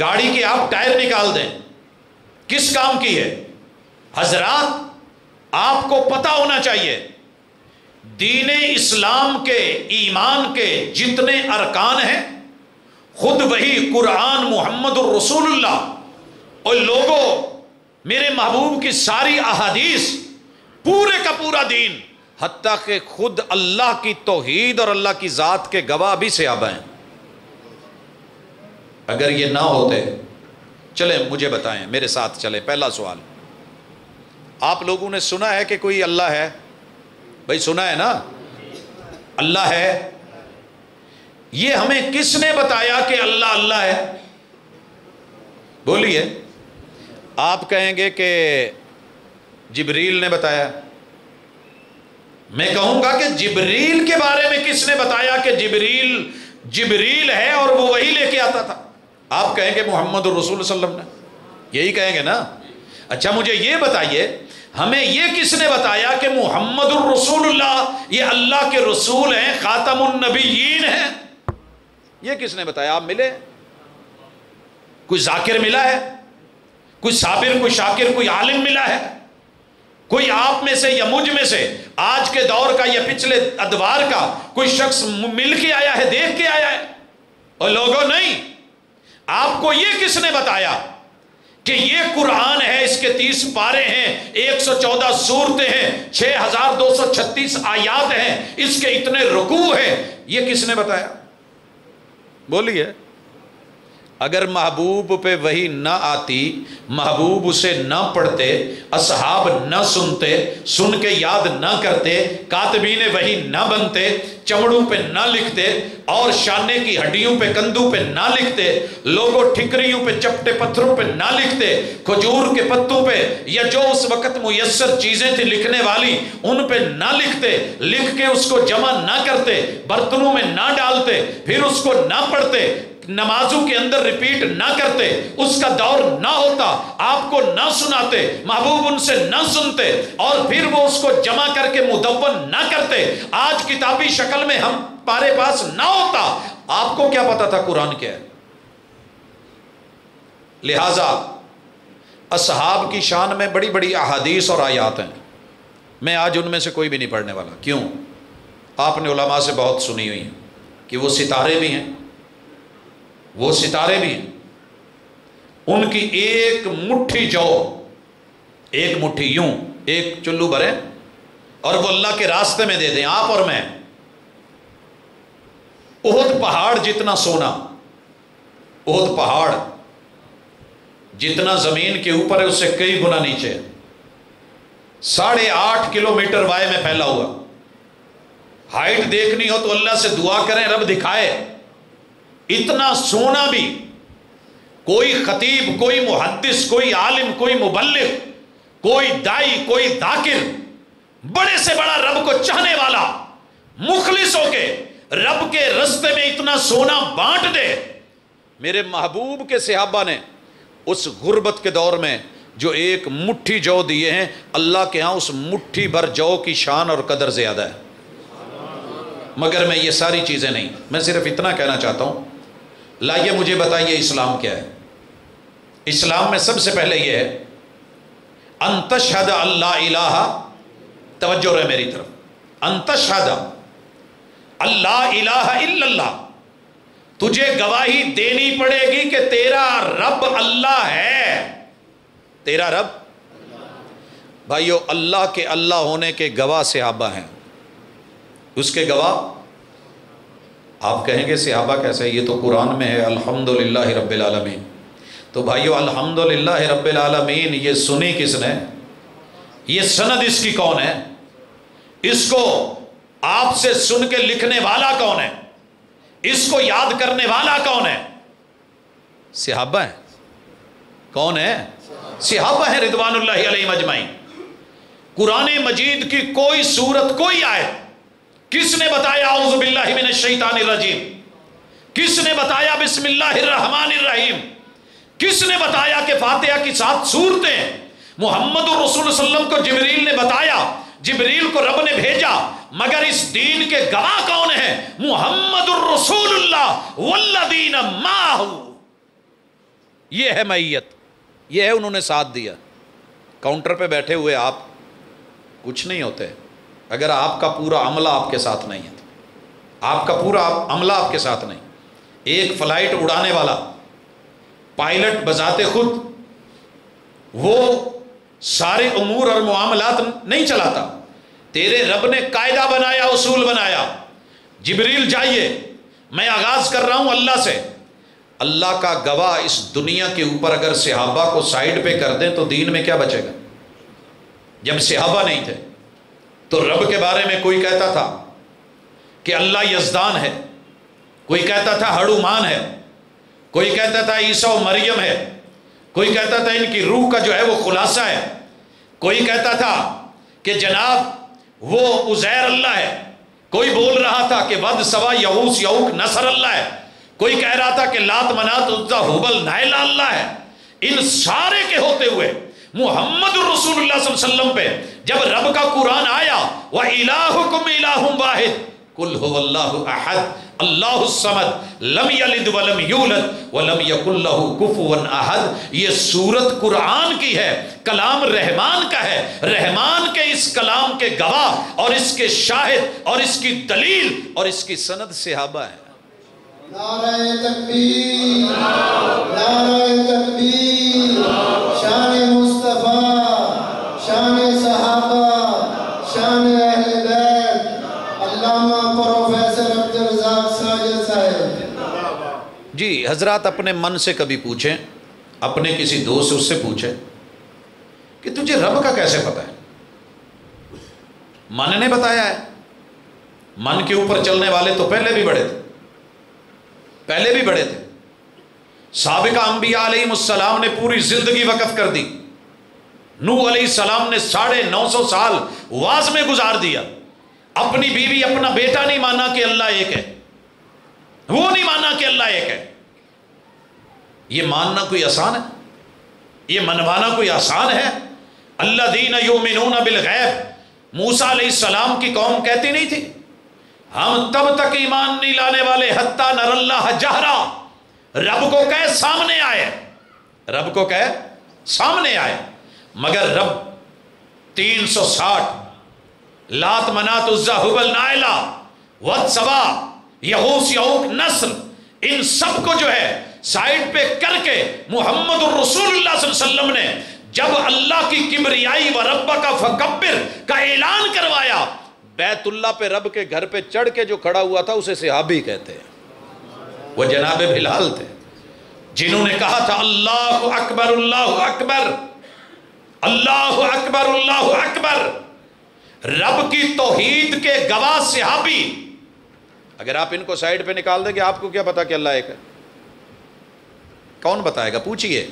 گاڑی کے آپ ٹائر نکال دیں، کس کام کی ہے؟ حضرات، آپ کو پتہ ہونا چاہیے دین اسلام کے، ایمان کے جتنے ارکان ہیں خود وہی قرآن محمد الرسول اللہ اور لوگوں میرے محبوب کی ساری احادیث، پورے کا پورا دین، حتیٰ کہ خود اللہ کی توحید اور اللہ کی ذات کے گواہ بھی صحابہ ہیں۔ اگر یہ نہ ہوتے، چلیں مجھے بتائیں، میرے ساتھ چلیں۔ پہلا سوال، آپ لوگوں نے سنا ہے کہ کوئی اللہ ہے؟ بھائی سنا ہے نا، اللہ ہے۔ یہ ہمیں کس نے بتایا کہ اللہ اللہ ہے؟ بولیے۔ آپ کہیں گے کہ جبریل نے بتایا۔ میں کہوں گا کہ جبریل کے بارے میں کس نے بتایا کہ جبریل ہے اور وہ وہی لے کے آتا تھا؟ آپ کہیں گے محمد الرسول صلی اللہ علیہ وسلم نے، یہی کہیں گے نا۔ اچھا مجھے یہ بتائیے، ہمیں یہ کس نے بتایا کہ محمد الرسول اللہ یہ اللہ کے رسول ہیں، خاتم النبیین ہیں؟ یہ کس نے بتایا؟ آپ ملے؟ کوئی ذاکر ملا ہے؟ کوئی صابر، کوئی شاکر، کوئی عالم ملا ہے؟ کوئی آپ میں سے یا مجھ میں سے آج کے دور کا یا پچھلے ادوار کا کوئی شخص مل کے آیا ہے، دیکھ کے آیا ہے؟ اور لوگوں نہیں، آپ کو یہ کس نے بتایا کہ یہ قرآن ہے، اس کے 30 پارے ہیں، 114 سورتیں ہیں، 6236 آیات ہیں، اس کے اتنے رکوع ہیں؟ یہ کس نے بتایا؟ بولیے۔ اگر محبوب پہ وحی نہ آتی، محبوب اسے نہ پڑھتے، اصحاب نہ سنتے، سن کے یاد نہ کرتے، کاتبین وحی نہ بنتے، چمڑوں پہ نہ لکھتے، اور شانے کی ہڈیوں پہ کندھوں پہ نہ لکھتے، لوگوں ٹھکریوں پہ چپٹے پتھروں پہ نہ لکھتے، کھجور کے پتوں پہ یا جو اس وقت میسر چیزیں تھی لکھنے والی ان پہ نہ لکھتے، لکھ کے اس کو جمع نہ کرتے، برتنوں میں نہ ڈالتے، پھر اس کو نہ پڑھتے، نمازوں کے اندر ریپیٹ نہ کرتے، اس کا دور نہ ہوتا، آپ کو نہ سناتے، محبوب ان سے نہ سنتے، اور پھر وہ اس کو جمع کر کے مدون نہ کرتے، آج کتابی شکل میں ہمارے پاس نہ ہوتا، آپ کو کیا پتا تھا قرآن کیا ہے؟ لہٰذا اصحاب کی شان میں بڑی بڑی احادیث اور آیات ہیں، میں آج ان میں سے کوئی بھی نہیں پڑھنے والا۔ کیوں؟ آپ نے علماء سے بہت سنی ہوئی ہیں کہ وہ ستارے بھی ہیں، وہ ستارے بھی ہیں، ان کی ایک مٹھی جو، ایک مٹھی یوں ایک چلو بھرے اور وہ اللہ کے راستے میں دے دیں آپ اور میں، احد پہاڑ جتنا سونا، احد پہاڑ جتنا زمین کے اوپر ہے اس سے کئی گنا نیچے، 8.5 کلومیٹر وائے میں پھیلا ہوا۔ ہائٹ دیکھنی ہو تو اللہ سے دعا کریں رب دکھائے۔ اتنا سونا بھی کوئی خطیب، کوئی محدث، کوئی عالم، کوئی مبلغ، کوئی دائی، کوئی ذاکر، بڑے سے بڑا رب کو چاہنے والا مخلص ہو کے رب کے رستے میں اتنا سونا بانٹ دے۔ میرے محبوب کے صحابہ نے اس غربت کے دور میں جو ایک مٹھی جو دیے ہیں، اللہ کے ہاں اس مٹھی بھر جو کی شان اور قدر زیادہ ہے۔ مگر میں یہ ساری چیزیں نہیں، میں صرف اتنا کہنا چاہتا ہوں، لائیے مجھے بتائیے اسلام کیا ہے؟ اسلام میں سب سے پہلے یہ ہے ان تشہد اللہ الہ، توجہ رہے میری طرف، ان تشہد اللہ الہ الا اللہ، تجھے گواہی دینی پڑے گی کہ تیرا رب اللہ ہے، تیرا رب۔ بھائیو اللہ کے اللہ ہونے کے گواہ صحابہ ہیں، اس کے گواہ آپ کہیں گے صحابہ کیسے؟ یہ تو قرآن میں ہے الحمدللہ رب العالمین۔ تو بھائیو الحمدللہ رب العالمین یہ سنی کس نے؟ یہ سند اس کی کون ہے؟ اس کو آپ سے سن کے لکھنے والا کون ہے؟ اس کو یاد کرنے والا کون ہے؟ صحابہ ہیں۔ کون ہے؟ صحابہ ہیں رضوان اللہ علیہم اجمعین۔ قرآن مجید کی کوئی سورت، کوئی آیت کس نے بتایا اعوذ باللہ من الشیطان الرجیم؟ کس نے بتایا بسم اللہ الرحمن الرحیم؟ کس نے بتایا کہ فاتحہ کی 7 سورتیں؟ محمد الرسول صلی اللہ علیہ وسلم کو جبریل نے بتایا، جبریل کو رب نے بھیجا، مگر اس دین کے گواہ کون ہیں؟ محمد الرسول اللہ والذین معہ۔ یہ ہے معیت، یہ ہے انہوں نے ساتھ دیا۔ کاؤنٹر پہ بیٹھے ہوئے آپ کچھ نہیں ہوتے اگر آپ کا پورا عملہ آپ کے ساتھ نہیں ہے، آپ کا پورا عملہ آپ کے ساتھ نہیں۔ ایک فلائٹ اڑانے والا پائلٹ بذات خود وہ سارے امور اور معاملات نہیں چلاتا، تیرے رب نے قاعدہ بنایا، اصول بنایا، جبریل جائیے میں آغاز کر رہا ہوں اللہ سے۔ اللہ کا گواہ اس دنیا کے اوپر اگر صحابہ کو سائیڈ پہ کر دیں تو دین میں کیا بچے گا؟ جب صحابہ نہیں تھے تو رب کے بارے میں کوئی کہتا تھا کہ اللہ یزدان ہے، کوئی کہتا تھا ہڑومان ہے، کوئی کہتا تھا عیسیٰ و مریم ہے، کوئی کہتا تھا ان کی روح کا جو ہے وہ خلاصہ ہے، کوئی کہتا تھا کہ جناب وہ عزیر اللہ ہے، کوئی بول رہا تھا کہ ود سوا یغوث یعوق نصر اللہ ہے، کوئی کہہ رہا تھا کہ لات منات عزا ہبل نائلہ اللہ ہے۔ ان سارے کے ہوتے ہوئے محمد رسول اللہ صلی اللہ علیہ وسلم پہ جب رب کا قرآن آیا وَإِلَٰهُكُمْ إِلَٰهٌ وَاحِدٌ قُلْ هُوَ اللَّهُ أَحَدٌ اللَّهُ الصَّمَدُ لَمْ يَلِدْ وَلَمْ يُولَدْ وَلَمْ يَكُنْ لَهُ كُفُوًا أَحَدٌ۔ یہ سورت قرآن کی ہے، کلام رحمان کا ہے، رحمان کے اس کلام کے گواہ اور اس کے شاہد اور اس کی دلیل اور اس کی سند صحابہ ہے۔ نعرہ تکبیر، نعرہ تکبیر، شان مصطفیٰ، شان صحابہ، شان اہل بیت، علامہ پروفیسر عبدالرزاق ساجد صاحب۔ جی حضرات اپنے من سے کبھی پوچھیں، اپنے کسی دوست سے اس سے پوچھیں کہ تجھے رب کا کیسے پتہ ہے؟ من نے بتایا ہے؟ من کے اوپر چلنے والے تو پہلے بھی بڑے تھے، سابقہ انبیاء علیہ السلام نے پوری زندگی وقف کر دی. نوح علیہ السلام نے 950 سال واز میں گزار دیا، اپنی بیوی اپنا بیٹا نہیں مانا کہ اللہ ایک ہے، وہ نہیں مانا کہ اللہ ایک ہے. یہ ماننا کوئی آسان ہے؟ یہ منوانا کوئی آسان ہے؟ الذین یؤمنون بالغیب، موسیٰ علیہ السلام کی قوم کہتی نہیں تھی ہم تب تک ایمان نہیں لانے والے حتی نر اللہ جہرا، رب کو کہے سامنے آئے، رب کو کہے سامنے آئے. مگر رب 360 لات منات عزا حبل نائلہ ود سوا یغوث یعوق نصر، ان سب کو جو ہے سائڈ پہ کر کے محمد الرسول اللہ صلی اللہ علیہ وسلم نے جب اللہ کی کبریائی و ربک فکبر کا اعلان کروایا، بیت اللہ پہ رب کے گھر پہ چڑھ کے جو کھڑا ہوا تھا اسے صحابی کہتے ہیں. وہ جناب بلال تھے جنہوں نے کہا تھا اللہ اکبر اللہ اکبر اللہ اکبر اللہ اکبر. رب کی توحید کے گواہ صحابی. اگر آپ ان کو سائڈ پہ نکال دیں کہ آپ کو کیا پتا کہ اللہ ایک ہے؟ کون بتائے گا؟ پوچھئے.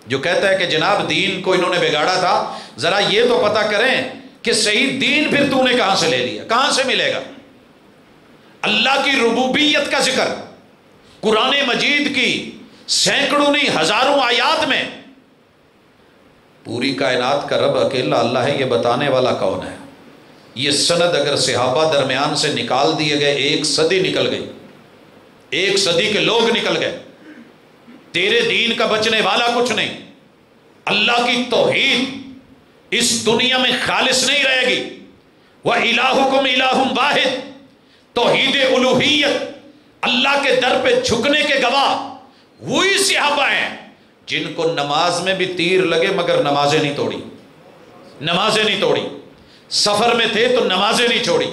جو کہتا ہے کہ جناب دین کو انہوں نے بگاڑا تھا، ذرا یہ تو پتا کریں کہ صحیح دین پھر تو نے کہاں سے لے لیا، کہاں سے ملے گا؟ اللہ کی ربوبیت کا ذکر قرآن مجید کی سینکڑوں نہیں ہزاروں آیات میں، پوری کائنات کا رب اکیلا اللہ ہے، یہ بتانے والا کون ہے؟ یہ سند اگر صحابہ درمیان سے نکال دیے گئے، 1 صدی نکل گئی، 1 صدی کے لوگ نکل گئے. تیرے دین کا بچنے والا کچھ نہیں. اللہ کی توحید اس دنیا میں خالص نہیں رہے گی. وَإِلَٰهُكُمْ إِلَٰهٌ وَاحِدٌ، توحید الوہیت، اللہ کے در پہ جھکنے کے گواہ وہی صحابہ ہیں جن کو نماز میں بھی تیر لگے مگر نمازیں نہیں توڑی، نمازیں نہیں توڑی. سفر میں تھے تو نمازیں نہیں چھوڑی،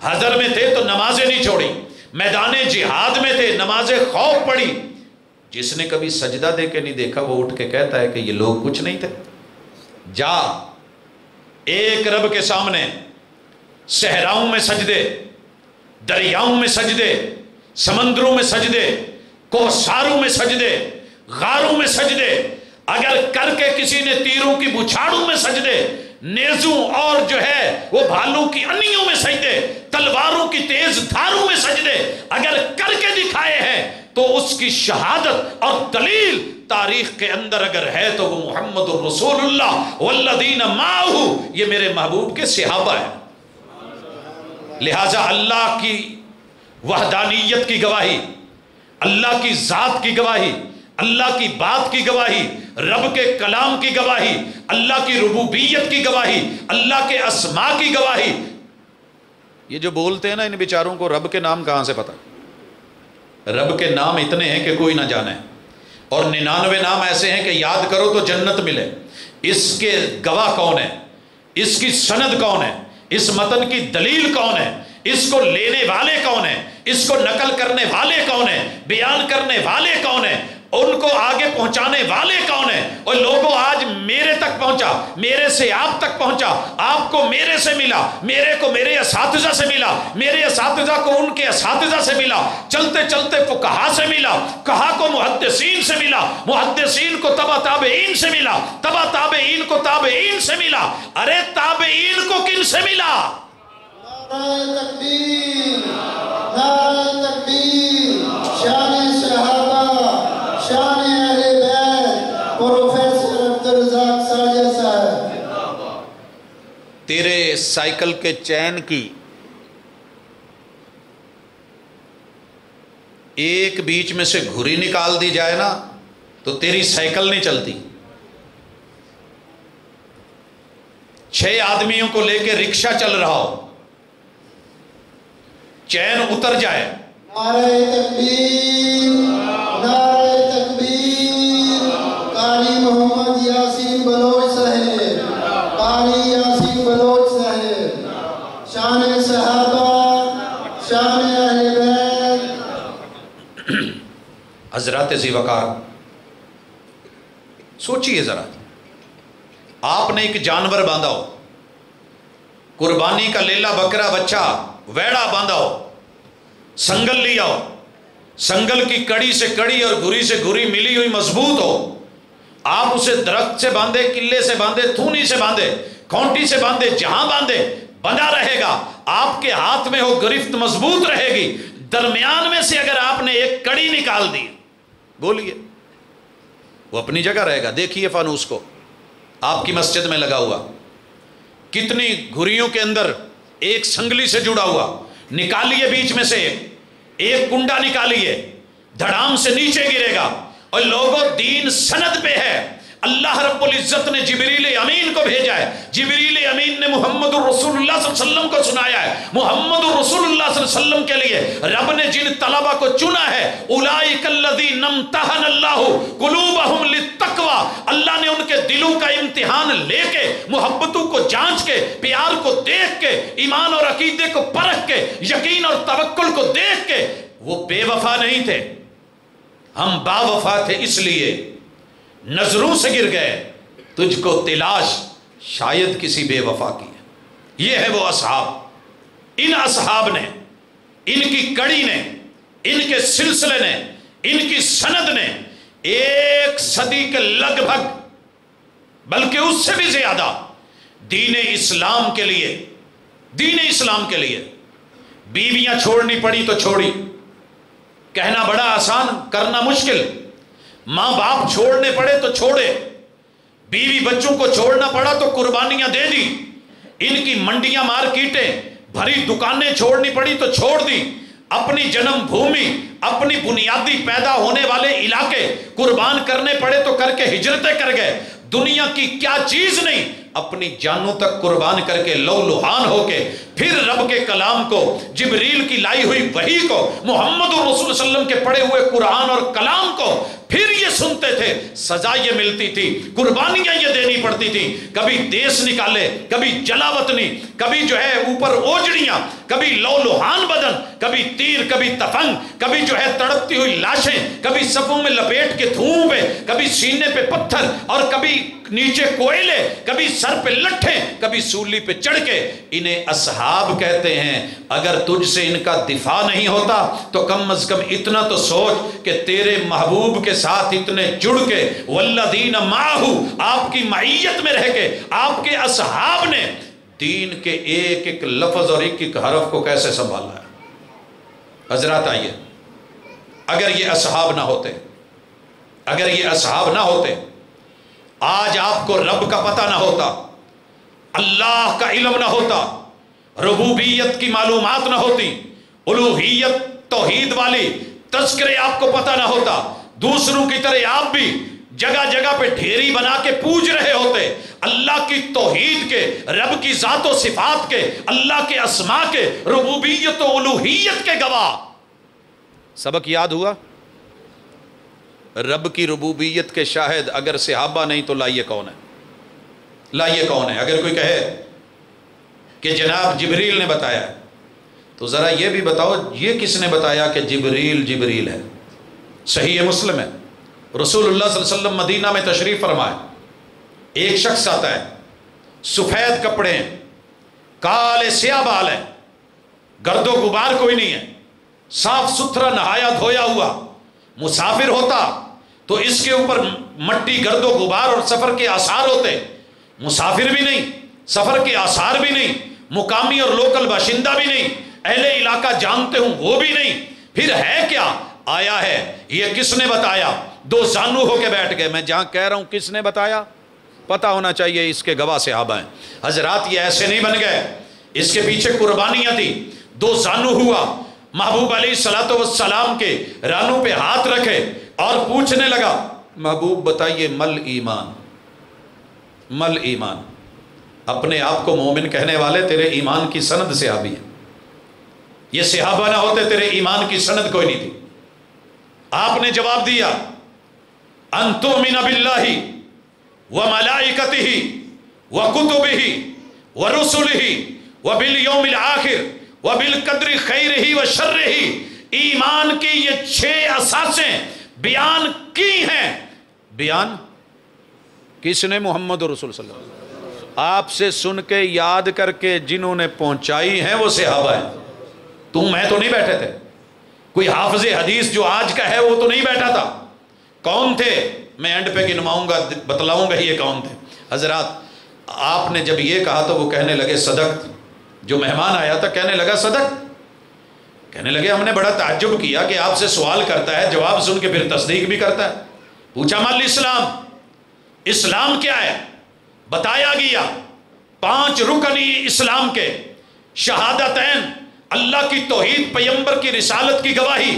حضر میں تھے تو نمازیں نہیں چھوڑی، میدان جہاد میں تھے نماز خوف پڑھی. جس نے کبھی سجدہ دے کے نہیں دیکھا وہ اٹھ کے کہتا ہے کہ یہ لوگ کچھ نہیں تھے. جا ایک رب کے سامنے صحراؤں میں سجدے، دریاؤں میں سجدے، سمندروں میں سجدے، کوثاروں میں سجدے، غاروں میں سجدے، اگر کر کے کسی نے تیروں کی بچھاڑوں میں سجدے، نیزوں اور جو ہے وہ بھالوں کی انیوں میں سجدے، تلواروں کی تیز دھاروں میں سجدے اگر کر کے دکھائے ہیں تو اس کی شہادت اور دلیل تاریخ کے اندر اگر ہے تو وہ محمد الرسول اللہ والذین معہ، یہ میرے محبوب کے صحابہ ہیں. لہٰذا اللہ کی وحدانیت کی گواہی، اللہ کی ذات کی گواہی، اللہ کی بات کی گواہی، رب کے کلام کی گواہی، اللہ کی ربوبیت کی گواہی، اللہ کے اسماء کی گواہی. یہ جو بولتے ہیں نا ان بیچاروں کو رب کے نام کہاں سے پتہ؟ رب کے نام اتنے ہیں کہ کوئی نہ جانے، اور 99 نام ایسے ہیں کہ یاد کرو تو جنت ملے. اس کے گواہ کون ہے؟ اس کی سند کون ہے؟ اس متن کی دلیل کون ہے؟ اس کو لینے والے کون ہیں؟ اس کو نقل کرنے والے کون ہیں؟ بیان کرنے والے کون ہیں؟ ان کو آگے پہنچانے والے کون ہیں؟ اور لوگوں آج میرے تک پہنچا، میرے سے آپ تک پہنچا، آپ کو میرے سے ملا، میرے کو میرے اساتذہ سے ملا، میرے اساتذہ کو ان کے اساتذہ سے ملا، چلتے چلتے فقہا سے ملا، کہا کو محدثین سے ملا، محدثین کو تبع تابعین سے ملا، تبع تابعین کو تابعین سے ملا. ارے تابعین کو کن سے ملا؟ نعرہ تکبیر، نعرہ تکبیر، شان صحابہ، شان اہل بیت، پروفیسر عبدالرزاق ساجد صاحب. تیرے سائیکل کے چین کی ایک بیچ میں سے گھری نکال دی جائے نا تو تیری سائیکل نہیں چلتی. 6 آدمیوں کو لے کے رکشہ چل رہا ہو، چین اتر جائے، نعرہ تکبیر، نعرہ تکبیر. قاری محمد یاسین بلوچ صاحب، قاری یاسین بلوچ صاحب، شان صحابہ، شان اہل بیت. حضرات ذی وقار سوچئے ذرا، آپ نے ایک جانور باندھا ہو، قربانی کا لیلا بکرا بچہ ویڑا باندھا ہو، سنگل لیا ہو، سنگل کی کڑی سے کڑی اور گھری سے گھری ملی ہوئی مضبوط ہو، آپ اسے درخت سے باندھے، قلعے سے باندھے، تھونی سے باندھے، کھونٹی سے باندھے، جہاں باندھے بندھا رہے گا، آپ کے ہاتھ میں ہو، گرفت مضبوط رہے گی۔ درمیان میں سے اگر آپ نے ایک کڑی نکال دی، بولیے، وہ اپنی جگہ رہے گا۔ دیکھیے فانوس کو، آپ کی مسجد میں لگا ہوا، کتنی گھریوں کے اندر ایک سنگلی سے جڑا ہوا، نکالیے بیچ میں سے ایک کنڈا نکالیے، دھڑام سے نیچے گرے گا۔ اور لوگوں، دین سند پہ ہے، اللہ رب العزت نے جبریل امین کو بھیجا ہے، جبریل امین نے محمد الرسول اللہ صلی اللہ علیہ وسلم کو سنایا ہے۔ محمد الرسول اللہ صلی اللہ علیہ وسلم کے لیے رب نے جن طلبہ کو چنا ہے، اولئک الذین امتحن اللہ قلوبہم للتقوی، اللہ نے ان کے دلوں کا امتحان لے کے، محبتوں کو جانچ کے، پیار کو دیکھ کے، ایمان اور عقیدے کو پرکھ کے، یقین اور توکل کو دیکھ کے، وہ بے وفا نہیں تھے، ہم با وفا تھے، اس لیے نظروں سے گر گئے، تجھ کو تلاش شاید کسی بے وفا کی ہے۔ یہ ہے وہ اصحاب، ان اصحاب نے، ان کی کڑی نے، ان کے سلسلے نے، ان کی سند نے 1 صدی کے لگ بھگ، بلکہ اس سے بھی زیادہ، دین اسلام کے لیے، دین اسلام کے لیے بیویاں چھوڑنی پڑی تو چھوڑی، کہنا بڑا آسان، کرنا مشکل، ماں باپ چھوڑنے پڑے تو چھوڑے، بیوی بچوں کو چھوڑنا پڑا تو قربانیاں دے دی، ان کی منڈیاں مارکیٹیں بھری دکانیں چھوڑنی پڑی تو چھوڑ دی، اپنی جنم بھومی، اپنی بنیادی پیدا ہونے والے علاقے قربان کرنے پڑے تو کر کے ہجرتیں کر گئے، دنیا کی کیا چیز نہیں اپنی جانوں تک قربان کر کے لو لہان ہو کے پھر رب کے کلام کو، جبریل کی لائی ہوئی وحی کو، محمد رسول صلی اللہ علیہ وسلم کے پڑھے ہوئے قرآن اور کلام کو پھر یہ سنتے تھے، سزا یہ ملتی تھی، قربانیاں یہ دینی پڑتی تھی، کبھی دیس نکالے، کبھی جلا وطنی، کبھی جو ہے اوپر اوجڑیاں، کبھی لو لہان بدن، کبھی تیر، کبھی تفنگ، کبھی جو ہے تڑپتی ہوئی لاشیں، کبھی صفوں میں لپیٹ کے دھوؤں پہ، کبھی سینے پہ پتھر، اور کبھی نیچے کوئلے، کبھی سر پہ لٹھیں، کبھی سولی پہ چڑھ کے۔ انہیں اصحاب کہتے ہیں۔ اگر تجھ سے ان کا دفاع نہیں ہوتا تو کم از کم اتنا تو سوچ کہ تیرے محبوب کے ساتھ اتنے جڑ کے، والذین معہ، آپ کی معیت میں رہ کے، آپ کے اصحاب نے دین کے ایک ایک لفظ اور ایک ایک حرف کو کیسے سنبھالا ہے۔ حضرات آئیے، اگر یہ اصحاب نہ ہوتے، اگر یہ اصحاب نہ ہوتے، آج آپ کو رب کا پتہ نہ ہوتا، اللہ کا علم نہ ہوتا، ربوبیت کی معلومات نہ ہوتی، الوہیت توحید والی تذکرے آپ کو پتہ نہ ہوتا، دوسروں کی طرح آپ بھی جگہ جگہ پہ ڈھیری بنا کے پوج رہے ہوتے، اللہ کی توحید کے، رب کی ذات و صفات کے، اللہ کے اسماء کے، ربوبیت و الوہیت کے گواہ۔ سبق یاد ہوا؟ رب کی ربوبیت کے شاہد اگر صحابہ نہیں تو لائیے کون ہے؟ لائیے کون ہے؟ اگر کوئی کہے کہ جناب جبریل نے بتایا ہے تو ذرا یہ بھی بتاؤ یہ کس نے بتایا کہ جبریل جبریل ہے؟ صحیح مسلم ہے، رسول اللہ صلی اللہ علیہ وسلم مدینہ میں تشریف فرمائے، ایک شخص آتا ہے، سفید کپڑے ہیں، کالے سیاہ بال ہیں، گرد و غبار کوئی نہیں ہے، صاف ستھرا نہایا دھویا ہوا، مسافر ہوتا تو اس کے اوپر مٹی، گرد و غبار اور سفر کے آثار ہوتے، مسافر بھی نہیں، سفر کے آثار بھی نہیں، مقامی اور لوکل باشندہ بھی نہیں، اہل علاقہ جانتے ہوں وہ بھی نہیں، پھر ہے کیا؟ آیا ہے۔ یہ کس نے بتایا؟ دو زانو ہو کے بیٹھ گئے۔ میں جہاں کہہ رہا ہوں کس نے بتایا، پتہ ہونا چاہیے، اس کے گواہ صحابہ ہیں۔ حضرات یہ ایسے نہیں بن گئے، اس کے پیچھے قربانیاں تھی۔ دو زانو ہوا، محبوب علیہ الصلوۃ والسلام کے رانوں پہ ہاتھ رکھے اور پوچھنے لگا، محبوب بتائیے مل ایمان، مل ایمان، اپنے آپ کو مومن کہنے والے تیرے ایمان کی سند صحابی ہیں، یہ صحابہ نہ ہوتے تیرے ایمان کی سند کوئی نہیں تھی۔ آپ نے جواب دیا، ان تؤمن باللہ وملائکتہ وکتبہ ورسلہ وبالیوم الآخر وبالقدر خیرہ وشرہ۔ ایمان کی یہ 6 اساسیں بیان کی ہیں. بیان کس نے؟ محمد رسول صلی اللہ علیہ وسلم. آپ سے سن کے یاد کر کے جنہوں نے پہنچائی ہیں وہ صحابہ ہیں. میں تو نہیں بیٹھے تھے. کوئی حافظ حدیث جو آج کا ہے وہ تو نہیں بیٹھا تھا. کون تھے؟ میں اینڈ پہ گنواؤں گا، بتلاؤں گا یہ کون تھے. حضرات آپ نے جب یہ کہا تو وہ کہنے لگے صدقت. جو مہمان آیا تھا کہنے لگا صدقت. کہنے لگے ہم نے بڑا تعجب کیا کہ آپ سے سوال کرتا ہے، جواب سن کے پھر تصدیق بھی کرتا ہے. پوچھا مال اسلام، اسلام کیا ہے؟ بتایا گیا 5 رکن اسلام کے: شہادتین، اللہ کی توحید، پیغمبر کی رسالت کی گواہی،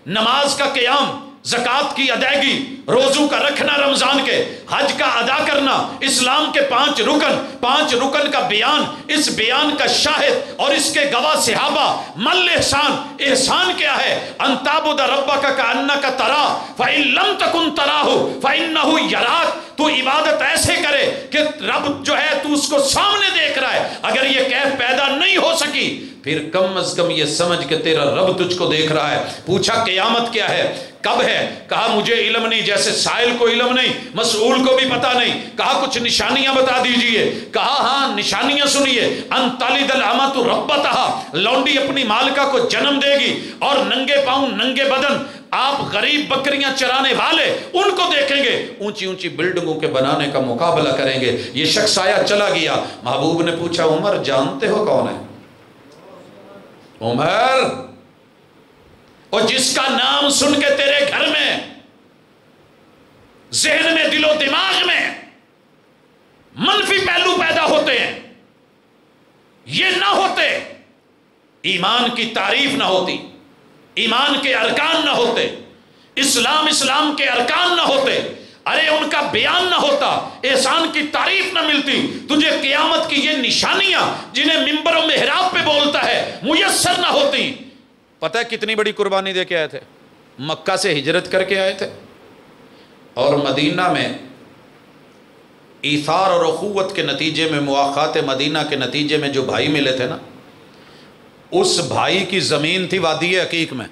نماز کا قیام، زکوٰۃ کی ادائیگی، روزوں کا رکھنا رمضان کے، حج کا ادا کرنا. اسلام کے 5 رکن، 5 رکن کا بیان، اس بیان کا شاہد اور اس کے گواہ صحابہ. مل احسان، احسان کیا ہے؟ ان تعبد ربک کأنک تراہ فإن لم تکن تراہ فإنہ یراک. تو عبادت ایسے کرے کہ رب جو ہے تو اس کو سامنے دیکھ رہا ہے. اگر یہ کیف پیدا نہیں ہو سکی پھر کم از کم یہ سمجھ کہ تیرا رب تجھ کو دیکھ رہا ہے. پوچھا قیامت کیا ہے، کب ہے؟ کہا مجھے علم نہیں، جیسے سائل کو علم نہیں، مسئول کو بھی پتا نہیں. کہا کچھ نشانیاں بتا دیجئے. کہا ہاں نشانیاں سنیے. ان تلد الامۃ ربتہا، لونڈی اپنی مالکہ کو جنم دے گی اور ننگے پاؤں ننگے بدن آپ غریب بکریاں چرانے والے ان کو دیکھیں گے، اونچی اونچی بلڈنگوں کے بنانے کا مقابلہ کریں گے. یہ شخص آیا چلا گیا. محبوب نے پوچھا عمر جانتے ہو کون ہے؟ عمر، اور جس کا نام سن کے تیرے گھر میں، ذہن میں، دل و دماغ میں منفی پہلو پیدا ہوتے ہیں، یہ نہ ہوتے ایمان کی تعریف نہ ہوتی، ایمان کے ارکان نہ ہوتے، اسلام کے ارکان نہ ہوتے، ارے ان کا بیان نہ ہوتا، احسان کی تعریف نہ ملتی، تجھے قیامت کی یہ نشانیاں جنہیں منبر و محراب پہ بولتا ہے میسر نہ ہوتی. پتہ ہے کتنی بڑی قربانی دے کے آئے تھے؟ مکہ سے ہجرت کر کے آئے تھے اور مدینہ میں ایثار اور اخوت کے نتیجے میں، مواخات مدینہ کے نتیجے میں جو بھائی ملے تھے نا، اس بھائی کی زمین تھی وادی عقیق میں،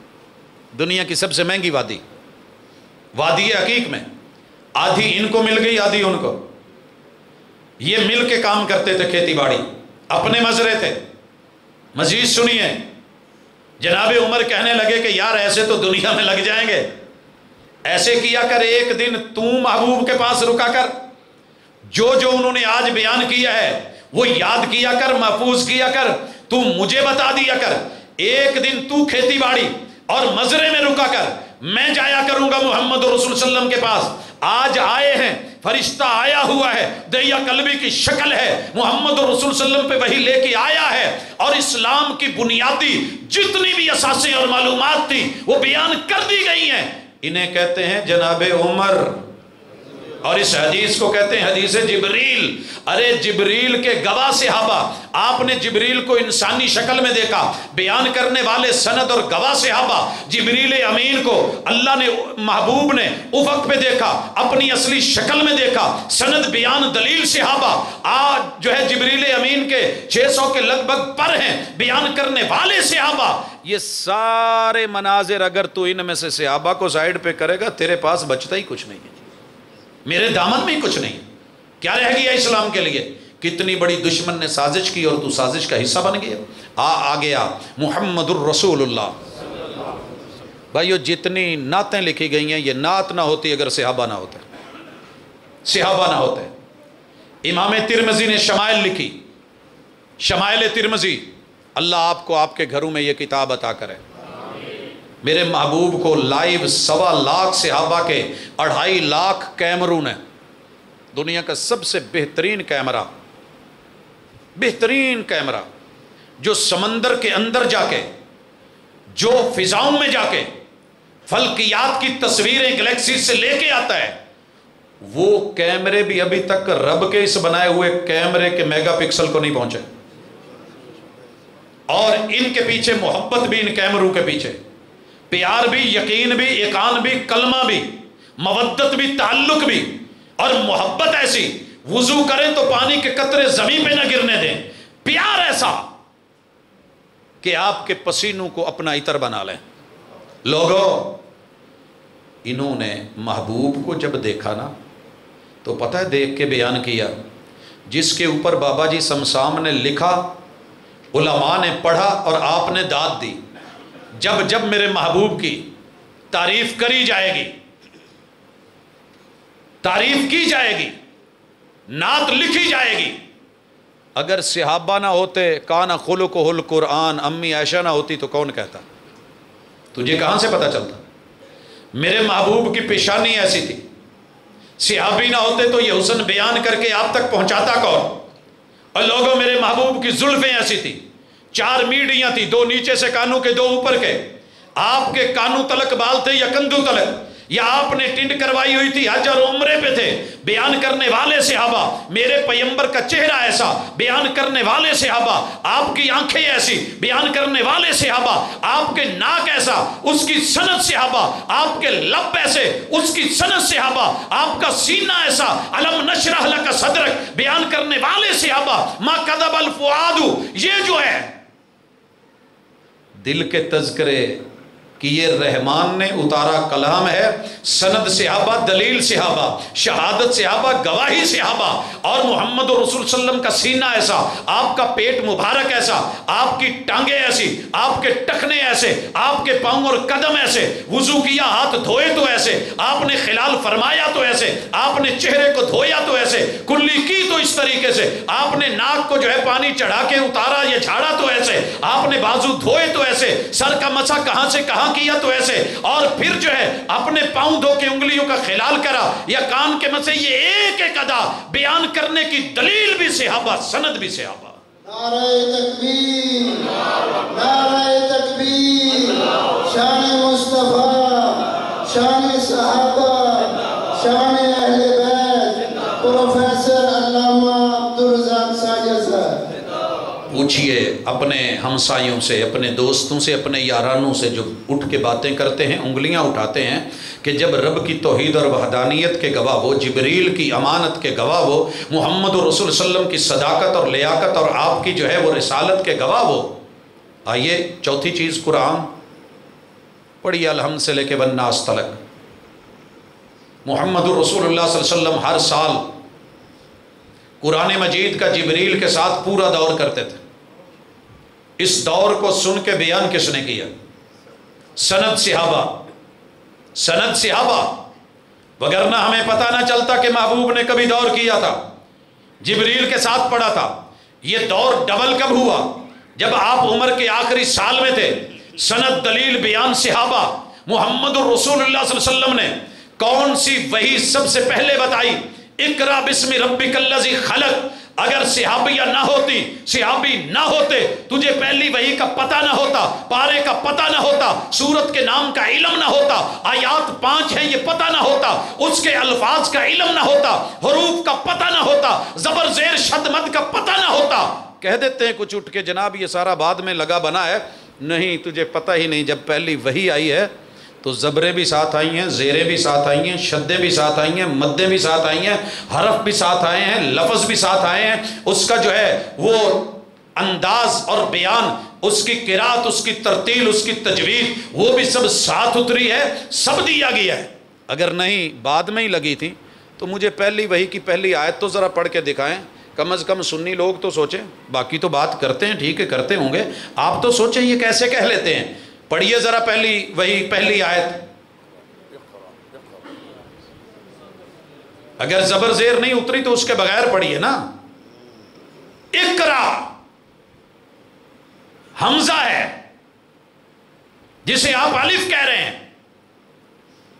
دنیا کی سب سے مہنگی وادی، وادی عقیق میں. آدھی ان کو مل گئی، آدھی ان کو. یہ مل کے کام کرتے تھے، کھیتی باڑی، اپنے مزرے تھے. مزید سنیے، جناب عمر کہنے لگے کہ یار ایسے تو دنیا میں لگ جائیں گے، ایسے کیا کر ایک دن تو محبوب کے پاس رکا کر، جو انہوں نے آج بیان کیا ہے وہ یاد کیا کر، محفوظ کیا کر، تو مجھے بتا دیا کر. ایک دن تو کھیتی باڑی اور مزرے میں رکا کر، میں جایا کروں گا محمد رسول صلی اللہ علیہ وسلم کے پاس. آج آئے ہیں، فرشتہ آیا ہوا ہے، دیا قلبی کی شکل ہے، محمد رسول صلی اللہ علیہ وسلم پہ وحی لے کے آیا ہے، اور اسلام کی بنیادی جتنی بھی اساسیں اور معلومات تھی وہ بیان کر دی گئی ہیں. انہیں کہتے ہیں جناب عمر، اور اس حدیث کو کہتے ہیں حدیث جبریل. ارے جبریل کے گواہ صحابہ، آپ نے جبریل کو انسانی شکل میں دیکھا، بیان کرنے والے سند اور گواہ صحابہ. جبریل امین کو اللہ نے، محبوب نے افق پہ دیکھا، اپنی اصلی شکل میں دیکھا، سند بیان دلیل صحابہ. آج جو ہے جبریل امین کے 600 کے لگ بھگ پر ہیں بیان کرنے والے صحابہ. یہ سارے مناظر اگر تو ان میں سے صحابہ کو سائیڈ پہ کرے گا، تیرے پاس بچتا ہی کچھ نہیں ہے، میرے دامن میں کچھ نہیں. کیا رہ گیا اسلام کے لیے؟ کتنی بڑی دشمن نے سازش کی اور تو سازش کا حصہ بن گیا. آ گیا محمد الرسول اللہ. بھائیو جتنی نعتیں لکھی گئی ہیں، یہ نعت نہ ہوتی اگر صحابہ نہ ہوتے، صحابہ نہ ہوتے. امام ترمذی نے شمائل لکھی، شمائل ترمذی. اللہ آپ کو آپ کے گھروں میں یہ کتاب عطا کرے. میرے محبوب کو لائیو 1.25 لاکھ صحابہ کے 2.5 لاکھ کیمرون ہے. دنیا کا سب سے بہترین کیمرہ، بہترین کیمرہ، جو سمندر کے اندر جا کے، جو فضاؤں میں جا کے فلکیات کی تصویریں گلیکسی سے لے کے آتا ہے. وہ کیمرے بھی ابھی تک رب کے اس بنائے ہوئے کیمرے کے میگا پکسل کو نہیں پہنچے. اور ان کے پیچھے محبت بھی، ان کیمروں کے پیچھے پیار بھی، یقین بھی، ایقان بھی، کلمہ بھی، مودت بھی، تعلق بھی، اور محبت ایسی، وضو کریں تو پانی کے قطرے زمین پہ نہ گرنے دیں. پیار ایسا کہ آپ کے پسینوں کو اپنا عطر بنا لیں. لوگوں انہوں نے محبوب کو جب دیکھا نا تو پتہ ہے دیکھ کے بیان کیا، جس کے اوپر بابا جی سمسام نے لکھا، علماء نے پڑھا اور آپ نے داد دی، جب جب میرے محبوب کی تعریف کری جائے گی، تعریف کی جائے گی، نعت لکھی جائے گی، اگر صحابہ نہ ہوتے کان خلقہ القرآن، امی عائشہ نہ ہوتی تو کون کہتا؟ تجھے کہاں سے پتہ چلتا؟ میرے محبوب کی پیشانی ایسی تھی، صحابی نہ ہوتے تو یہ حسن بیان کر کے آپ تک پہنچاتا کون؟ اور لوگوں میرے محبوب کی زلفیں ایسی تھی، 4 میڑیاں تھی، 2 نیچے سے کانوں کے 2 اوپر کے، آپ کے کانوں تلک بال تھے یا کندھوں تلک، یا آپ نے ٹنڈ کروائی ہوئی تھی، حج اور عمرے پہ تھے، بیان کرنے والے صحابہ، میرے پیغمبر کا چہرہ ایسا، بیان کرنے والے صحابہ، آپ کی آنکھیں ایسی، بیان کرنے والے صحابہ، آپ کے ناک ایسا، اس کی سند صحابہ، آپ کے لب ایسے، اس کی سند صحابہ، آپ کا سینہ ایسا، علم نشرح لک صدرک، بیان کرنے والے صحابہ، ما کذب الفؤاد، یہ جو ہے دل کے تذکرے کہ یہ رحمان نے اتارا کلام ہے، سند صحابہ، دلیل صحابہ، شہادت صحابہ، گواہی صحابہ، اور محمد رسول صلی اللہ علیہ وسلم کا سینہ ایسا، آپ کا پیٹ مبارک ایسا، آپ کی ٹانگیں ایسی، آپ کے ٹخنے ایسے، آپ کے پاؤں اور قدم ایسے، وضو کیا ہاتھ دھوئے تو ایسے، آپ نے خلال فرمایا تو ایسے، آپ نے چہرے کو دھویا تو ایسے، کلی کی تو اس طریقے سے، آپ نے ناک کو جو ہے پانی چڑھا کے اتارا یا جھاڑا تو ایسے، آپ نے بازو دھوئے تو ایسے، سر کا مسح کہاں سے کہاں کیا تو ایسے، اور پھر جو ہے اپنے پاؤں دھو کے انگلیوں کا خلال کرا یا کان کے مسح، یہ ایک ایک ادا بیان کرنے کی دلیل بھی صحابہ، سند بھی صحابہ۔ نعرہ تکبیر، نعرہ تکبیر، شان مصطفیٰ، شان صحابہ، شان اہل بیت، پروفیسر علامہ عبدالرزاق ساجد صاحب۔ پوچھئے اپنے ہمسایوں سے، اپنے دوستوں سے، اپنے یارانوں سے جو اٹھ کے باتیں کرتے ہیں، انگلیاں اٹھاتے ہیں کہ جب رب کی توحید اور وحدانیت کے گواہ ہو، جبریل کی امانت کے گواہ ہو، محمد رسول صلی اللہ علیہ وسلم کی صداقت اور لیاقت اور آپ کی جو ہے وہ رسالت کے گواہ ہو۔ آئیے چوتھی چیز، قرآن پڑھیے الحمد سے لے کے والناس تلک۔ محمد رسول اللہ صلی اللہ علیہ وسلم ہر سال قرآن مجید کا جبریل کے ساتھ پورا دور کرتے تھے۔ اس دور کو سن کے بیان کس نے کیا؟ سند صحابہ، سند صحابہ، وگرنہ ہمیں پتہ نہ چلتا کہ محبوب نے کبھی دور کیا تھا، جبریل کے ساتھ پڑھا تھا۔ یہ دور ڈبل کب ہوا؟ جب آپ عمر کے آخری سال میں تھے۔ سند، دلیل، بیان صحابہ۔ محمد الرسول اللہ صلی اللہ علیہ وسلم نے کون سی وحی سب سے پہلے بتائی؟ اقرا بسم ربک الذی خلق۔ اگر صحابیہ نہ ہوتی، صحابی نہ ہوتے، تجھے پہلی وحی کا پتہ نہ ہوتا، پارے کا پتہ نہ ہوتا، سورت کے نام کا علم نہ ہوتا، آیات 5 ہیں یہ پتہ نہ ہوتا، اس کے الفاظ کا علم نہ ہوتا، حروف کا پتہ نہ ہوتا، زبر زیر شد مد کا پتہ نہ ہوتا۔ کہہ دیتے ہیں کچھ اٹھ کے جناب یہ سارا بعد میں لگا بنا ہے، نہیں تجھے پتہ ہی نہیں، جب پہلی وحی آئی ہے تو زبریں بھی ساتھ آئی ہیں، زیریں بھی ساتھ آئی ہیں، شدیں بھی ساتھ آئی ہیں، مدیں بھی ساتھ آئی ہیں، حرف بھی ساتھ آئے ہیں، لفظ بھی ساتھ آئے ہیں، اس کا جو ہے وہ انداز اور بیان، اس کی قرات، اس کی ترتیل، اس کی تجوید، وہ بھی سب ساتھ اتری ہے، سب دیا گیا ہے۔ اگر نہیں بعد میں ہی لگی تھی تو مجھے پہلی وحی کی پہلی آیت تو ذرا پڑھ کے دکھائیں، کم از کم سنی لوگ تو سوچیں، باقی تو بات کرتے ہیں ٹھیک ہے کرتے ہوں گے، آپ تو سوچیں یہ کیسے کہہ لیتے ہیں۔ پڑھیے ذرا پہلی وہی پہلی آیت، اگر زبر زیر نہیں اتری تو اس کے بغیر پڑھیے نا۔ اقرا حمزہ ہے جسے آپ الف کہہ رہے ہیں،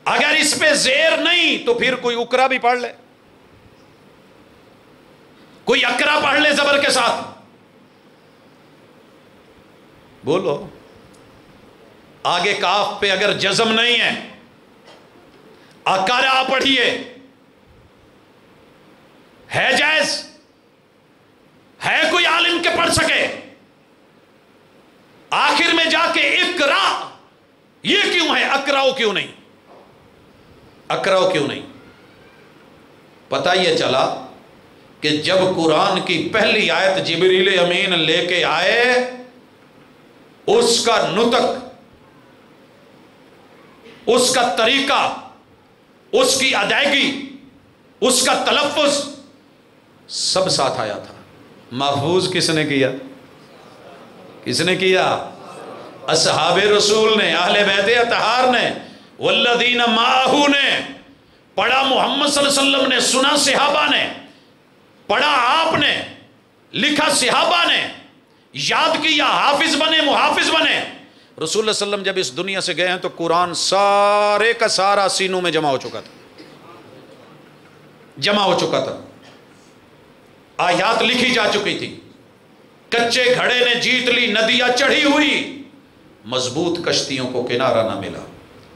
اگر اس پہ زیر نہیں تو پھر کوئی اقرا بھی پڑھ لے، کوئی اقرا پڑھ لے زبر کے ساتھ، بولو۔ آگے کاف پہ اگر جزم نہیں ہے، اقرا پڑھیے، ہے جائز؟ ہے کوئی عالم کے پڑھ سکے؟ آخر میں جا کے اقرا یہ کیوں ہے؟ اقراؤ کیوں نہیں؟ اقراؤ کیوں نہیں؟ پتہ یہ چلا کہ جب قرآن کی پہلی آیت جبریل امین لے کے آئے، اس کا نطق، اس کا طریقہ، اس کی ادائیگی، اس کا تلفظ سب ساتھ آیا تھا۔ محفوظ کس نے کیا؟ کس نے کیا؟ اصحاب رسول نے، اہل بیت اطہار نے، والذین معہ نے۔ پڑھا محمد صلی اللہ علیہ وسلم نے، سنا صحابہ نے، پڑھا آپ نے، لکھا صحابہ نے، یاد کیا، حافظ بنے، محافظ بنے۔ رسول اللہ صلی اللہ علیہ وسلم جب اس دنیا سے گئے ہیں تو قرآن سارے کا سارا سینوں میں جمع ہو چکا تھا، جمع ہو چکا تھا، آیات لکھی جا چکی تھی، کچے گھڑے نے جیت لی، ندیاں چڑھی ہوئی، مضبوط کشتیوں کو کنارہ نہ ملا۔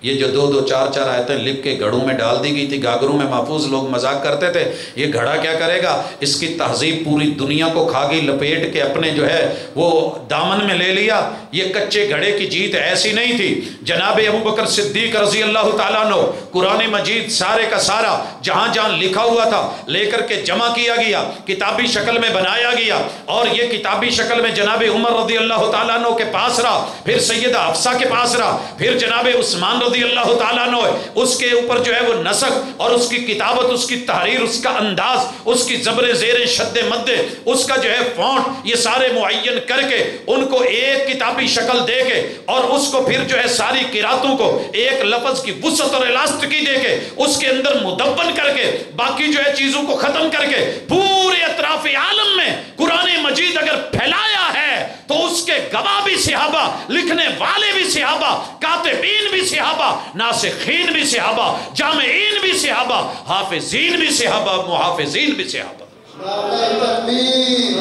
یہ جو دو دو چار چار آیتیں لکھ کے گھڑوں میں ڈال دی گئی تھی، گاگروں میں محفوظ، لوگ مذاق کرتے تھے یہ گھڑا کیا کرے گا، اس کی تہذیب پوری دنیا کو کھا گئی، لپیٹ کے اپنے جو ہے وہ دامن میں لے لیا۔ یہ کچے گھڑے کی جیت ایسی نہیں تھی۔ جناب ابو بکر صدیق رضی اللہ تعالیٰ عنہ قرآن مجید سارے کا سارا جہاں جہاں لکھا ہوا تھا لے کر کے جمع کیا گیا، کتابی شکل میں بنایا گیا، اور یہ کتابی شکل میں جناب عمر رضی اللہ تعالیٰ عنہ کے پاس رہا، پھر سیدہ حفصہ کے پاس رہا، پھر جناب عثمان رضی اللہ تعالیٰ عنہ اس کے اوپر جو ہے وہ نسخ اور اس کی کتابت، اس کی تحریر، اس کا انداز، اس کی زبر زیر شد مد، اس کا جو ہے فونٹ، یہ سارے معین کر کے ان کو ایک کتابی شکل دے کے، اور اس کو پھر جو ہے ساری قراتوں کو ایک لفظ کی وسعت اور الاسٹکی دے کے اس کے اندر مدون کر کے باقی جو ہے چیزوں کو ختم کر کے پورے اطراف عالم میں قرآن مجید اگر پھیلایا ہے تو اس کے گواہ بھی صحابہ، لکھنے والے بھی صحابہ، کاتبین بھی صحابہ، ناسخین بھی صحابہ، جامعین بھی صحابہ، حافظین بھی صحابہ، محافظین بھی صحابہ۔ نعرہ تکبیر،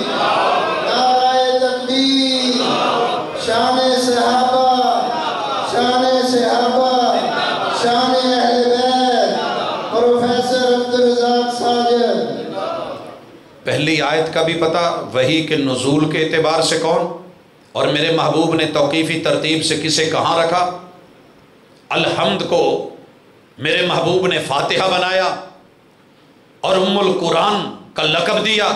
نعرہ تکبیر، شان صحابہ، شان صحابہ، شان اہل بیت، پروفیسر عبدالرزاق ساجد۔ پہلی آیت کا بھی پتہ وحی کے نزول کے اعتبار سے کون، اور میرے محبوب نے توقیفی ترتیب سے کسے کہاں رکھا۔ الحمد کو میرے محبوب نے فاتحہ بنایا اور ام القرآن کا لقب دیا۔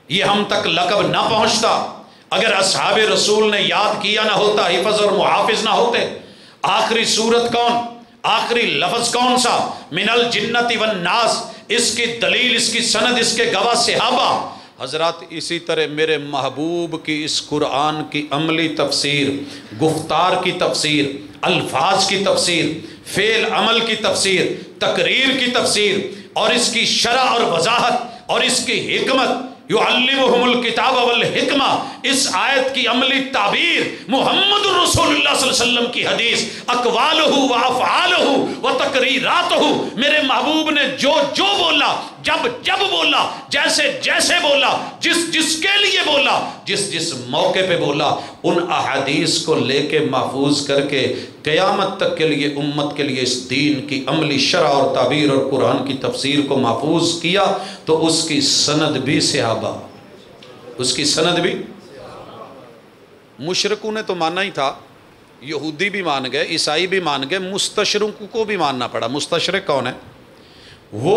یہ ہم تک لقب نہ پہنچتا اگر اصحاب رسول نے یاد کیا نہ ہوتا، حفظ اور محافظ نہ ہوتے۔ آخری سورت کون، آخری لفظ کون سا، من الجنت والناس، اس کی دلیل، اس کی سند، اس کے گواہ صحابہ۔ حضرات اسی طرح میرے محبوب کی اس قرآن کی عملی تفسیر، گفتار کی تفسیر، الفاظ کی تفسیر، فعل عمل کی تفسیر، تقریر کی تفسیر، اور اس کی شرح اور وضاحت اور اس کی حکمت، یعلمہم الکتاب والحکمہ، اس آیت کی عملی تعبیر، محمد رسول اللہ صلی اللہ علیہ وسلم کی حدیث، اقوالہ و افعالہ و تقریراتہ، میرے محبوب نے جو جو بولا، جب جب بولا، جیسے جیسے بولا، جس جس کے لیے بولا، جس جس موقع پہ بولا، ان احادیث کو لے کے محفوظ کر کے قیامت تک کے لیے امت کے لیے اس دین کی عملی شرح اور تعبیر اور قرآن کی تفسیر کو محفوظ کیا، تو اس کی سند بھی صحابہ، اس کی سند بھی۔ مشرکوں نے تو ماننا ہی تھا، یہودی بھی مان گئے، عیسائی بھی مان گئے، مستشرقوں کو بھی ماننا پڑا۔ مستشرق کون ہے؟ وہ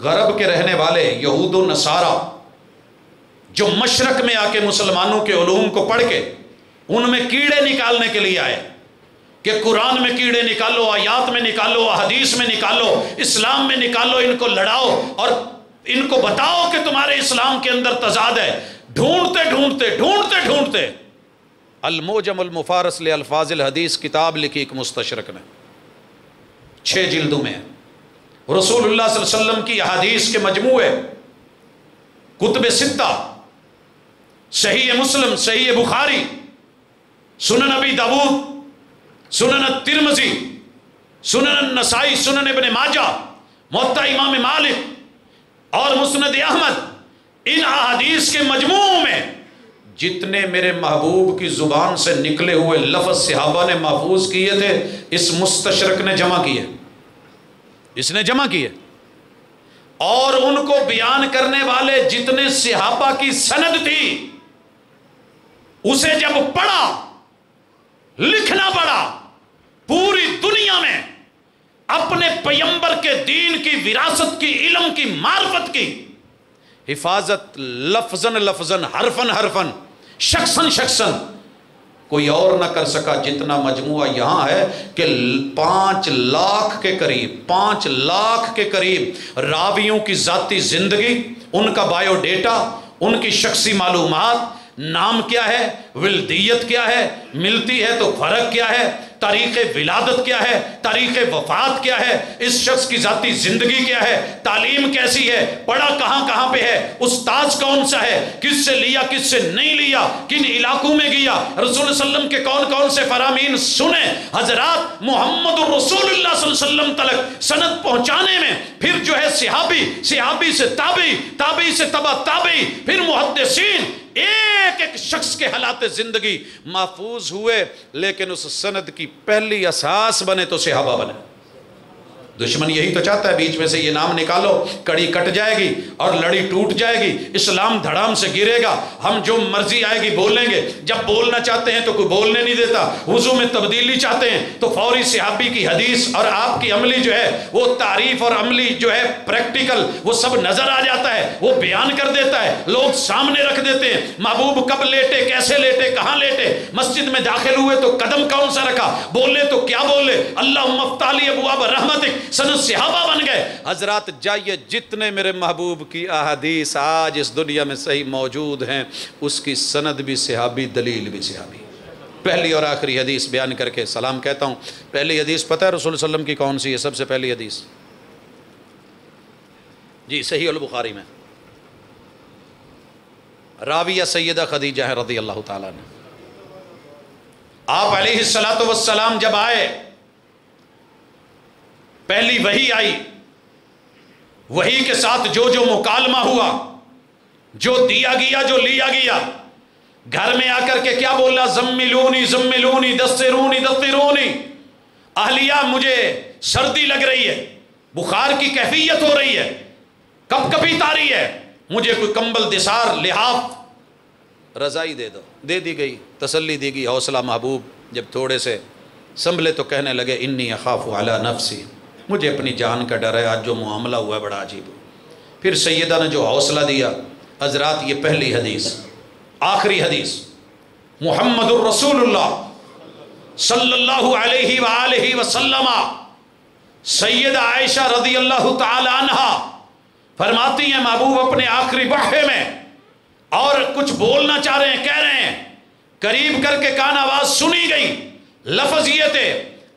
غرب کے رہنے والے یہود و نصارہ جو مشرق میں آ کے مسلمانوں کے علوم کو پڑھ کے ان میں کیڑے نکالنے کے لیے آئے کہ قرآن میں کیڑے نکالو، آیات میں نکالو، حدیث میں نکالو، اسلام میں نکالو، ان کو لڑاؤ اور ان کو بتاؤ کہ تمہارے اسلام کے اندر تضاد ہے۔ ڈھونڈتے ڈھونڈتے ڈھونڈتے ڈھونڈتے الموجم المفارس لالفاظ الحدیث کتاب لکھی ایک مستشرق نے، 6 جلدوں میں ہے، رسول اللہ صلی اللہ علیہ وسلم کی احادیث کے مجموعے، کتب 6، صحیح مسلم، صحیح بخاری، سنن ابی داود، سنن الترمذی، سنن النسائی، سنن ابن ماجہ، موطا امام مالک اور مسند احمد، ان احادیث کے مجموع میں جتنے میرے محبوب کی زبان سے نکلے ہوئے لفظ صحابہ نے محفوظ کیے تھے، اس مستشرق نے جمع کیے، اس نے جمع کیے، اور ان کو بیان کرنے والے جتنے صحابہ کی سند تھی اسے جب پڑھا، لکھنا پڑا، پوری دنیا میں اپنے پیمبر کے دین کی وراثت کی، علم کی، معرفت کی حفاظت، لفظاً لفظاً، حرفاً حرفاً، شخصاً شخصاً کوئی اور نہ کر سکا جتنا مجموعہ یہاں ہے کہ 5 لاکھ کے قریب 5 لاکھ کے قریب راویوں کی ذاتی زندگی، ان کا بایو ڈیٹا، ان کی شخصی معلومات، نام کیا ہے، ولدیت کیا ہے، ملتی ہے تو فرق کیا ہے، تاریخ ولادت کیا ہے، تاریخ وفات کیا ہے، اس شخص کی ذاتی زندگی کیا ہے، تعلیم کیسی ہے، پڑھا کہاں پہ ہے، استاذ کون سا ہے، کس سے لیا کس سے نہیں لیا، کن علاقوں میں گیا، رسول اللہ صلی اللہ علیہ وسلم کے کون سے فرامین سنے۔ حضرات محمد رسول اللہ صلی اللہ علیہ وسلم تلک سند پہنچانے میں پھر جو ہے صحابی سے تابعی سے تبع تابعی، پھر محدثین، ایک شخص کے حالات زندگی محفوظ ہوئے، لیکن اس سند کی پہلی اساس بنے تو صحابہ بنے۔ دشمن یہی تو چاہتا ہے، بیچ میں سے یہ نام نکالو، کڑی کٹ جائے گی اور لڑی ٹوٹ جائے گی، اسلام دھڑام سے گرے گا، ہم جو مرضی آئے گی بولیں گے، جب بولنا چاہتے ہیں تو کوئی بولنے نہیں دیتا، وضو میں تبدیلی چاہتے ہیں تو فوری صحابی کی حدیث اور آپ کی عملی جو ہے وہ تعریف اور عملی جو ہے پریکٹیکل وہ سب نظر آ جاتا ہے، وہ بیان کر دیتا ہے، لوگ سامنے رکھ دیتے ہیں، محبوب کب لیٹے، کیسے لیٹے، کہاں لیٹے، مسجد میں داخل ہوئے تو قدم کون سا رکھا، بولے تو کیا بولے، اللہم افتح لی ابواب رحمتک، سند صحابہ بن گئے۔ حضرات جائیے جتنے میرے محبوب کی احادیث آج اس دنیا میں صحیح موجود ہیں، اس کی سند بھی صحابی، دلیل بھی صحابی۔ پہلی اور آخری حدیث بیان کر کے سلام کہتا ہوں۔ پہلی حدیث پتہ ہے رسول اللہ علیہ وسلم کی کون سی ہے؟ سب سے پہلی حدیث جی صحیح البخاری میں، راویہ سیدہ خدیجہ ہے رضی اللہ تعالیٰ عنہ۔ آپ علیہ السلام جب آئے، پہلی وحی آئی، وحی کے ساتھ جو مکالمہ ہوا، جو دیا گیا، جو لیا گیا، گھر میں آ کر کے کیا بولا؟ زملونی دسترونی، اہلیہ مجھے سردی لگ رہی ہے، بخار کی کیفیت ہو رہی ہے، کب کبھی تاری ہے، مجھے کوئی کمبل دسار لحاف رضائی دے دو۔ دے دی گئی، تسلی دی گئی، حوصلہ محبوب جب تھوڑے سے سنبھلے تو کہنے لگے انی اخاف علی نفسی، مجھے اپنی جان کا ڈر ہے، آج جو معاملہ ہوا ہے بڑا عجیب۔ پھر سیدہ نے جو حوصلہ دیا، حضرات یہ پہلی حدیث، آخری حدیث، محمد الرسول اللہ صلی اللہ علیہ وآلہ وسلم، سیدہ عائشہ رضی اللہ تعالی عنہ فرماتی ہیں محبوب اپنے آخری بحث میں اور کچھ بولنا چاہ رہے ہیں، کہہ رہے ہیں، قریب کر کے کان آواز سنی گئی، لفظ یہ تھے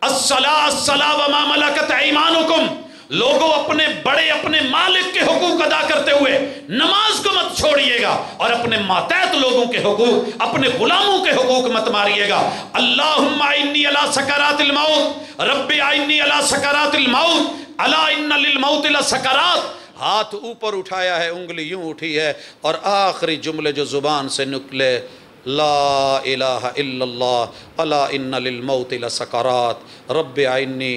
الصلاۃ وما ملکت ایمانکم، لوگوں اپنے بڑے اپنے مالک کے حقوق ادا کرتے ہوئے نماز کو مت چھوڑیے گا، اور اپنے ماتحت لوگوں کے حقوق، اپنے غلاموں کے حقوق مت ماریے گا۔ اللہم انی علی سکرات الموت، رب انی علی سکرات الموت، الا ان للموت لسکرات۔ ہاتھ اوپر اٹھایا ہے، انگلی یوں اٹھی ہے، اور آخری جملے جو زبان سے نکلے، لا الہ الا اللہ الا ان للموت لسکرات، رب عینی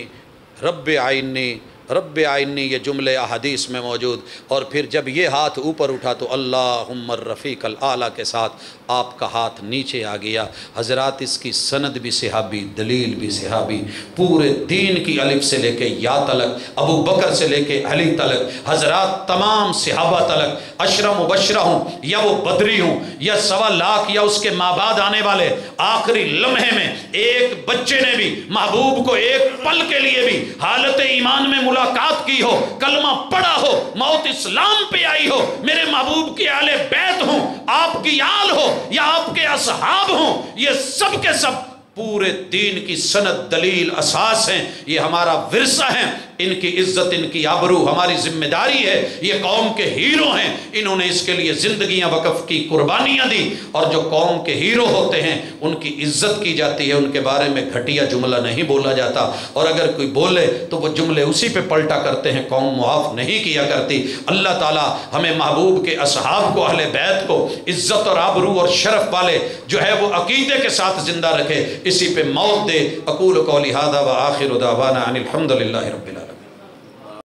رب عینی، یہ جملے احادیث میں موجود۔ اور پھر جب یہ ہاتھ اوپر اٹھا تو اللہم الرفیق الاعلیٰ کے ساتھ آپ کا ہاتھ نیچے آ گیا۔ حضرات اس کی سند بھی صحابی، دلیل بھی صحابی، پورے دین کی الف سے لے کے یا تلک، ابو بکر سے لے کے علی تلک، حضرات تمام صحابہ تلک، عشرہ مبشرہ ہوں یا وہ بدری ہوں یا 1.25 لاکھ یا اس کے ماں بعد آنے والے، آخری لمحے میں ایک بچے نے بھی محبوب کو ایک پل کے لیے بھی حالت ایمان میں ملاقات کی ہو، کلمہ پڑھا ہو، موت اسلام پہ آئی ہو، میرے محبوب کی اہل بیت ہوں، آپ کی آل ہو یا آپ کے اصحاب ہوں، یہ سب کے سب پورے دین کی سند، دلیل، اساس ہیں، یہ ہمارا ورثہ ہیں۔ ان کی عزت، ان کی آبرو ہماری ذمہ داری ہے۔ یہ قوم کے ہیرو ہیں، انہوں نے اس کے لیے زندگیاں وقف کی، قربانیاں دی، اور جو قوم کے ہیرو ہوتے ہیں ان کی عزت کی جاتی ہے، ان کے بارے میں گھٹیا جملہ نہیں بولا جاتا، اور اگر کوئی بولے تو وہ جملے اسی پہ پلٹا کرتے ہیں، قوم معاف نہیں کیا کرتی۔ اللہ تعالی ہمیں محبوب کے اصحاب کو، اہل بیت کو عزت اور آبرو اور شرف والے جو ہے وہ عقیدے کے ساتھ زندہ رکھے، اسی پہ موت دے۔ اقول قولی ھذا وآخر دعوانا ان الحمد للہ رب العالمین۔